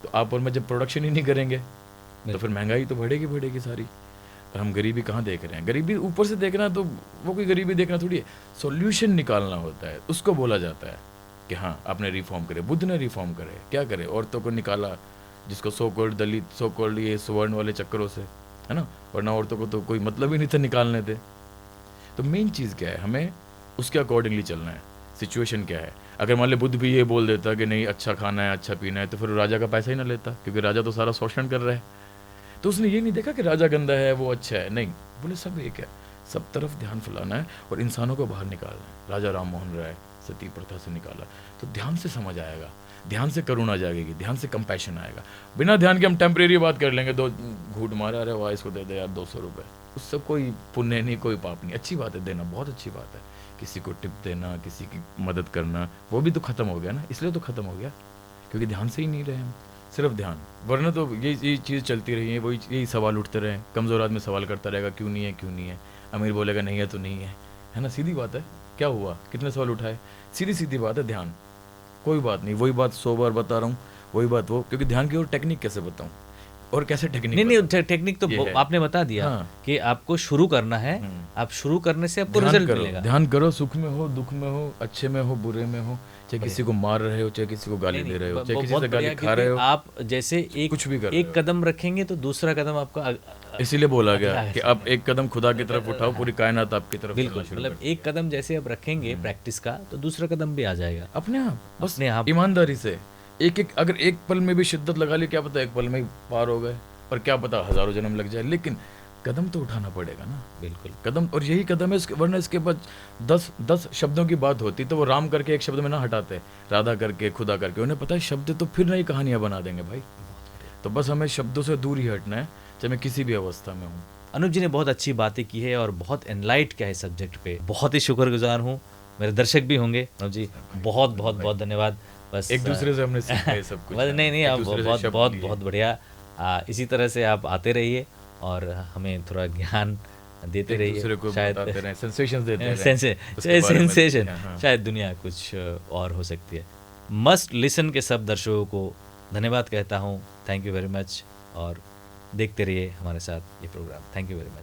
तो आप और मैं जब प्रोडक्शन ही नहीं करेंगे तो फिर महंगाई तो बढ़ेगी बढ़ेगी सारी। और हम गरीबी कहाँ देख रहे हैं? गरीबी ऊपर से देखना तो वो कोई गरीबी देखना थोड़ी है, सॉल्यूशन निकालना होता है, उसको बोला जाता है कि हाँ आपने रिफॉर्म करे। बुद्ध ने रिफॉर्म करे, क्या करे? औरतों को निकाला, जिसको सो कॉल्ड दलित, सो कॉल्ड ये स्वर्ण वाले चक्करों से, है ना, वरना औरतों को तो कोई मतलब ही नहीं था निकालने थे। तो मेन चीज़ क्या है, हमें उसके अकॉर्डिंगली चलना है। सिचुएशन क्या है? अगर मान लो बुद्ध भी ये बोल देता कि नहीं अच्छा खाना है, अच्छा पीना है, तो फिर राजा का पैसा ही ना लेता, क्योंकि राजा तो सारा शोषण कर रहा है। तो उसने ये नहीं देखा कि राजा गंदा है वो अच्छा है, नहीं, बोले सब एक है, सब तरफ ध्यान फैलाना है और इंसानों को बाहर निकालना है। राजा राम मोहन राय सती प्रथा से निकाला, तो ध्यान से समझ आएगा, ध्यान से करुणा जागेगी, ध्यान से कंपैशन आएगा। बिना ध्यान के हम टेम्परेरी बात कर लेंगे, दो घूट मारा, अरे वाह इसको दे दे यार 200 रुपये, उससे कोई पुण्य नहीं, कोई पाप नहीं। अच्छी बात है देना, बहुत अच्छी बात है, किसी को टिप देना, किसी की मदद करना, वो भी तो ख़त्म हो गया ना, इसलिए तो ख़त्म हो गया क्योंकि ध्यान से ही नहीं रहे हम, सिर्फ ध्यान। वरना तो ये चीज़ चलती रही है, वही यही सवाल उठते रहे, कमज़ोर आदमी सवाल करता रहेगा क्यों नहीं है, क्यों नहीं है, अमीर बोलेगा नहीं है तो नहीं है ना, सीधी बात है। क्या हुआ, कितने सवाल उठाए, सीधी सीधी बात है, ध्यान। कोई बात नहीं, वही बात 100 बार बता रहा हूँ, वही बात वो, क्योंकि ध्यान की और टेक्निक कैसे बताऊँ, और कैसे टेक्निक नहीं टेक्निक तो आपने बता दिया। हाँ। कि आपको शुरू करना है, आप शुरू करने से आपको रिजल्ट मिलेगा। ध्यान करो, सुख में हो, दुख में हो, अच्छे में हो, बुरे में हो, चाहे किसी को मार रहे हो, चाहे किसी को गाली दे रहे हो, चाहे किसी से गाली खा रहे हो, आप जैसे कुछ भी कर एक कदम रखेंगे तो दूसरा कदम आपका, इसीलिए बोला गया कि आप एक कदम खुदा की तरफ उठाओ, पूरी कायनात आपकी तरफ। बिल्कुल, मतलब एक कदम जैसे आप रखेंगे प्रैक्टिस का, तो दूसरा कदम भी आ जाएगा अपने आप, बस अपने आप, ईमानदारी से। अगर एक पल में भी शिद्दत लगा ली, क्या पता एक पल में ही पार हो गए, और क्या पता हजारों जन्म लग जाए, लेकिन कदम तो उठाना पड़ेगा ना। बिल्कुल कदम, और यही कदम है, वरना इसके बाद 10 शब्दों की बात होती तो वो राम करके एक शब्द में ना हटाते, राधा करके, खुदा करके। उन्हें पता है शब्द तो फिर नई कहानियां बना देंगे भाई। तो बस हमें शब्दों से दूर ही हटना है, चाहे मैं किसी भी अवस्था में हूँ। अनुज जी ने बहुत अच्छी बातें की है और बहुत एनलाइट किया है सब्जेक्ट पे, बहुत ही शुक्रगुजार हूँ। मेरे दर्शक भी होंगे अनुज जी, बहुत बहुत बहुत धन्यवाद। बस एक दूसरे से हमने सीखा है सब कुछ। नहीं आप बहुत बहुत बहुत बढ़िया, इसी तरह से आप आते रहिए और हमें थोड़ा ज्ञान देते रहिए, शायद सेंसेशन देते हैं, सेंसेशन, शायद दुनिया कुछ और हो सकती है। मस्ट लिसन के सब दर्शकों को धन्यवाद कहता हूँ, थैंक यू वेरी मच, और देखते रहिए हमारे साथ ये programme. Thank you very much.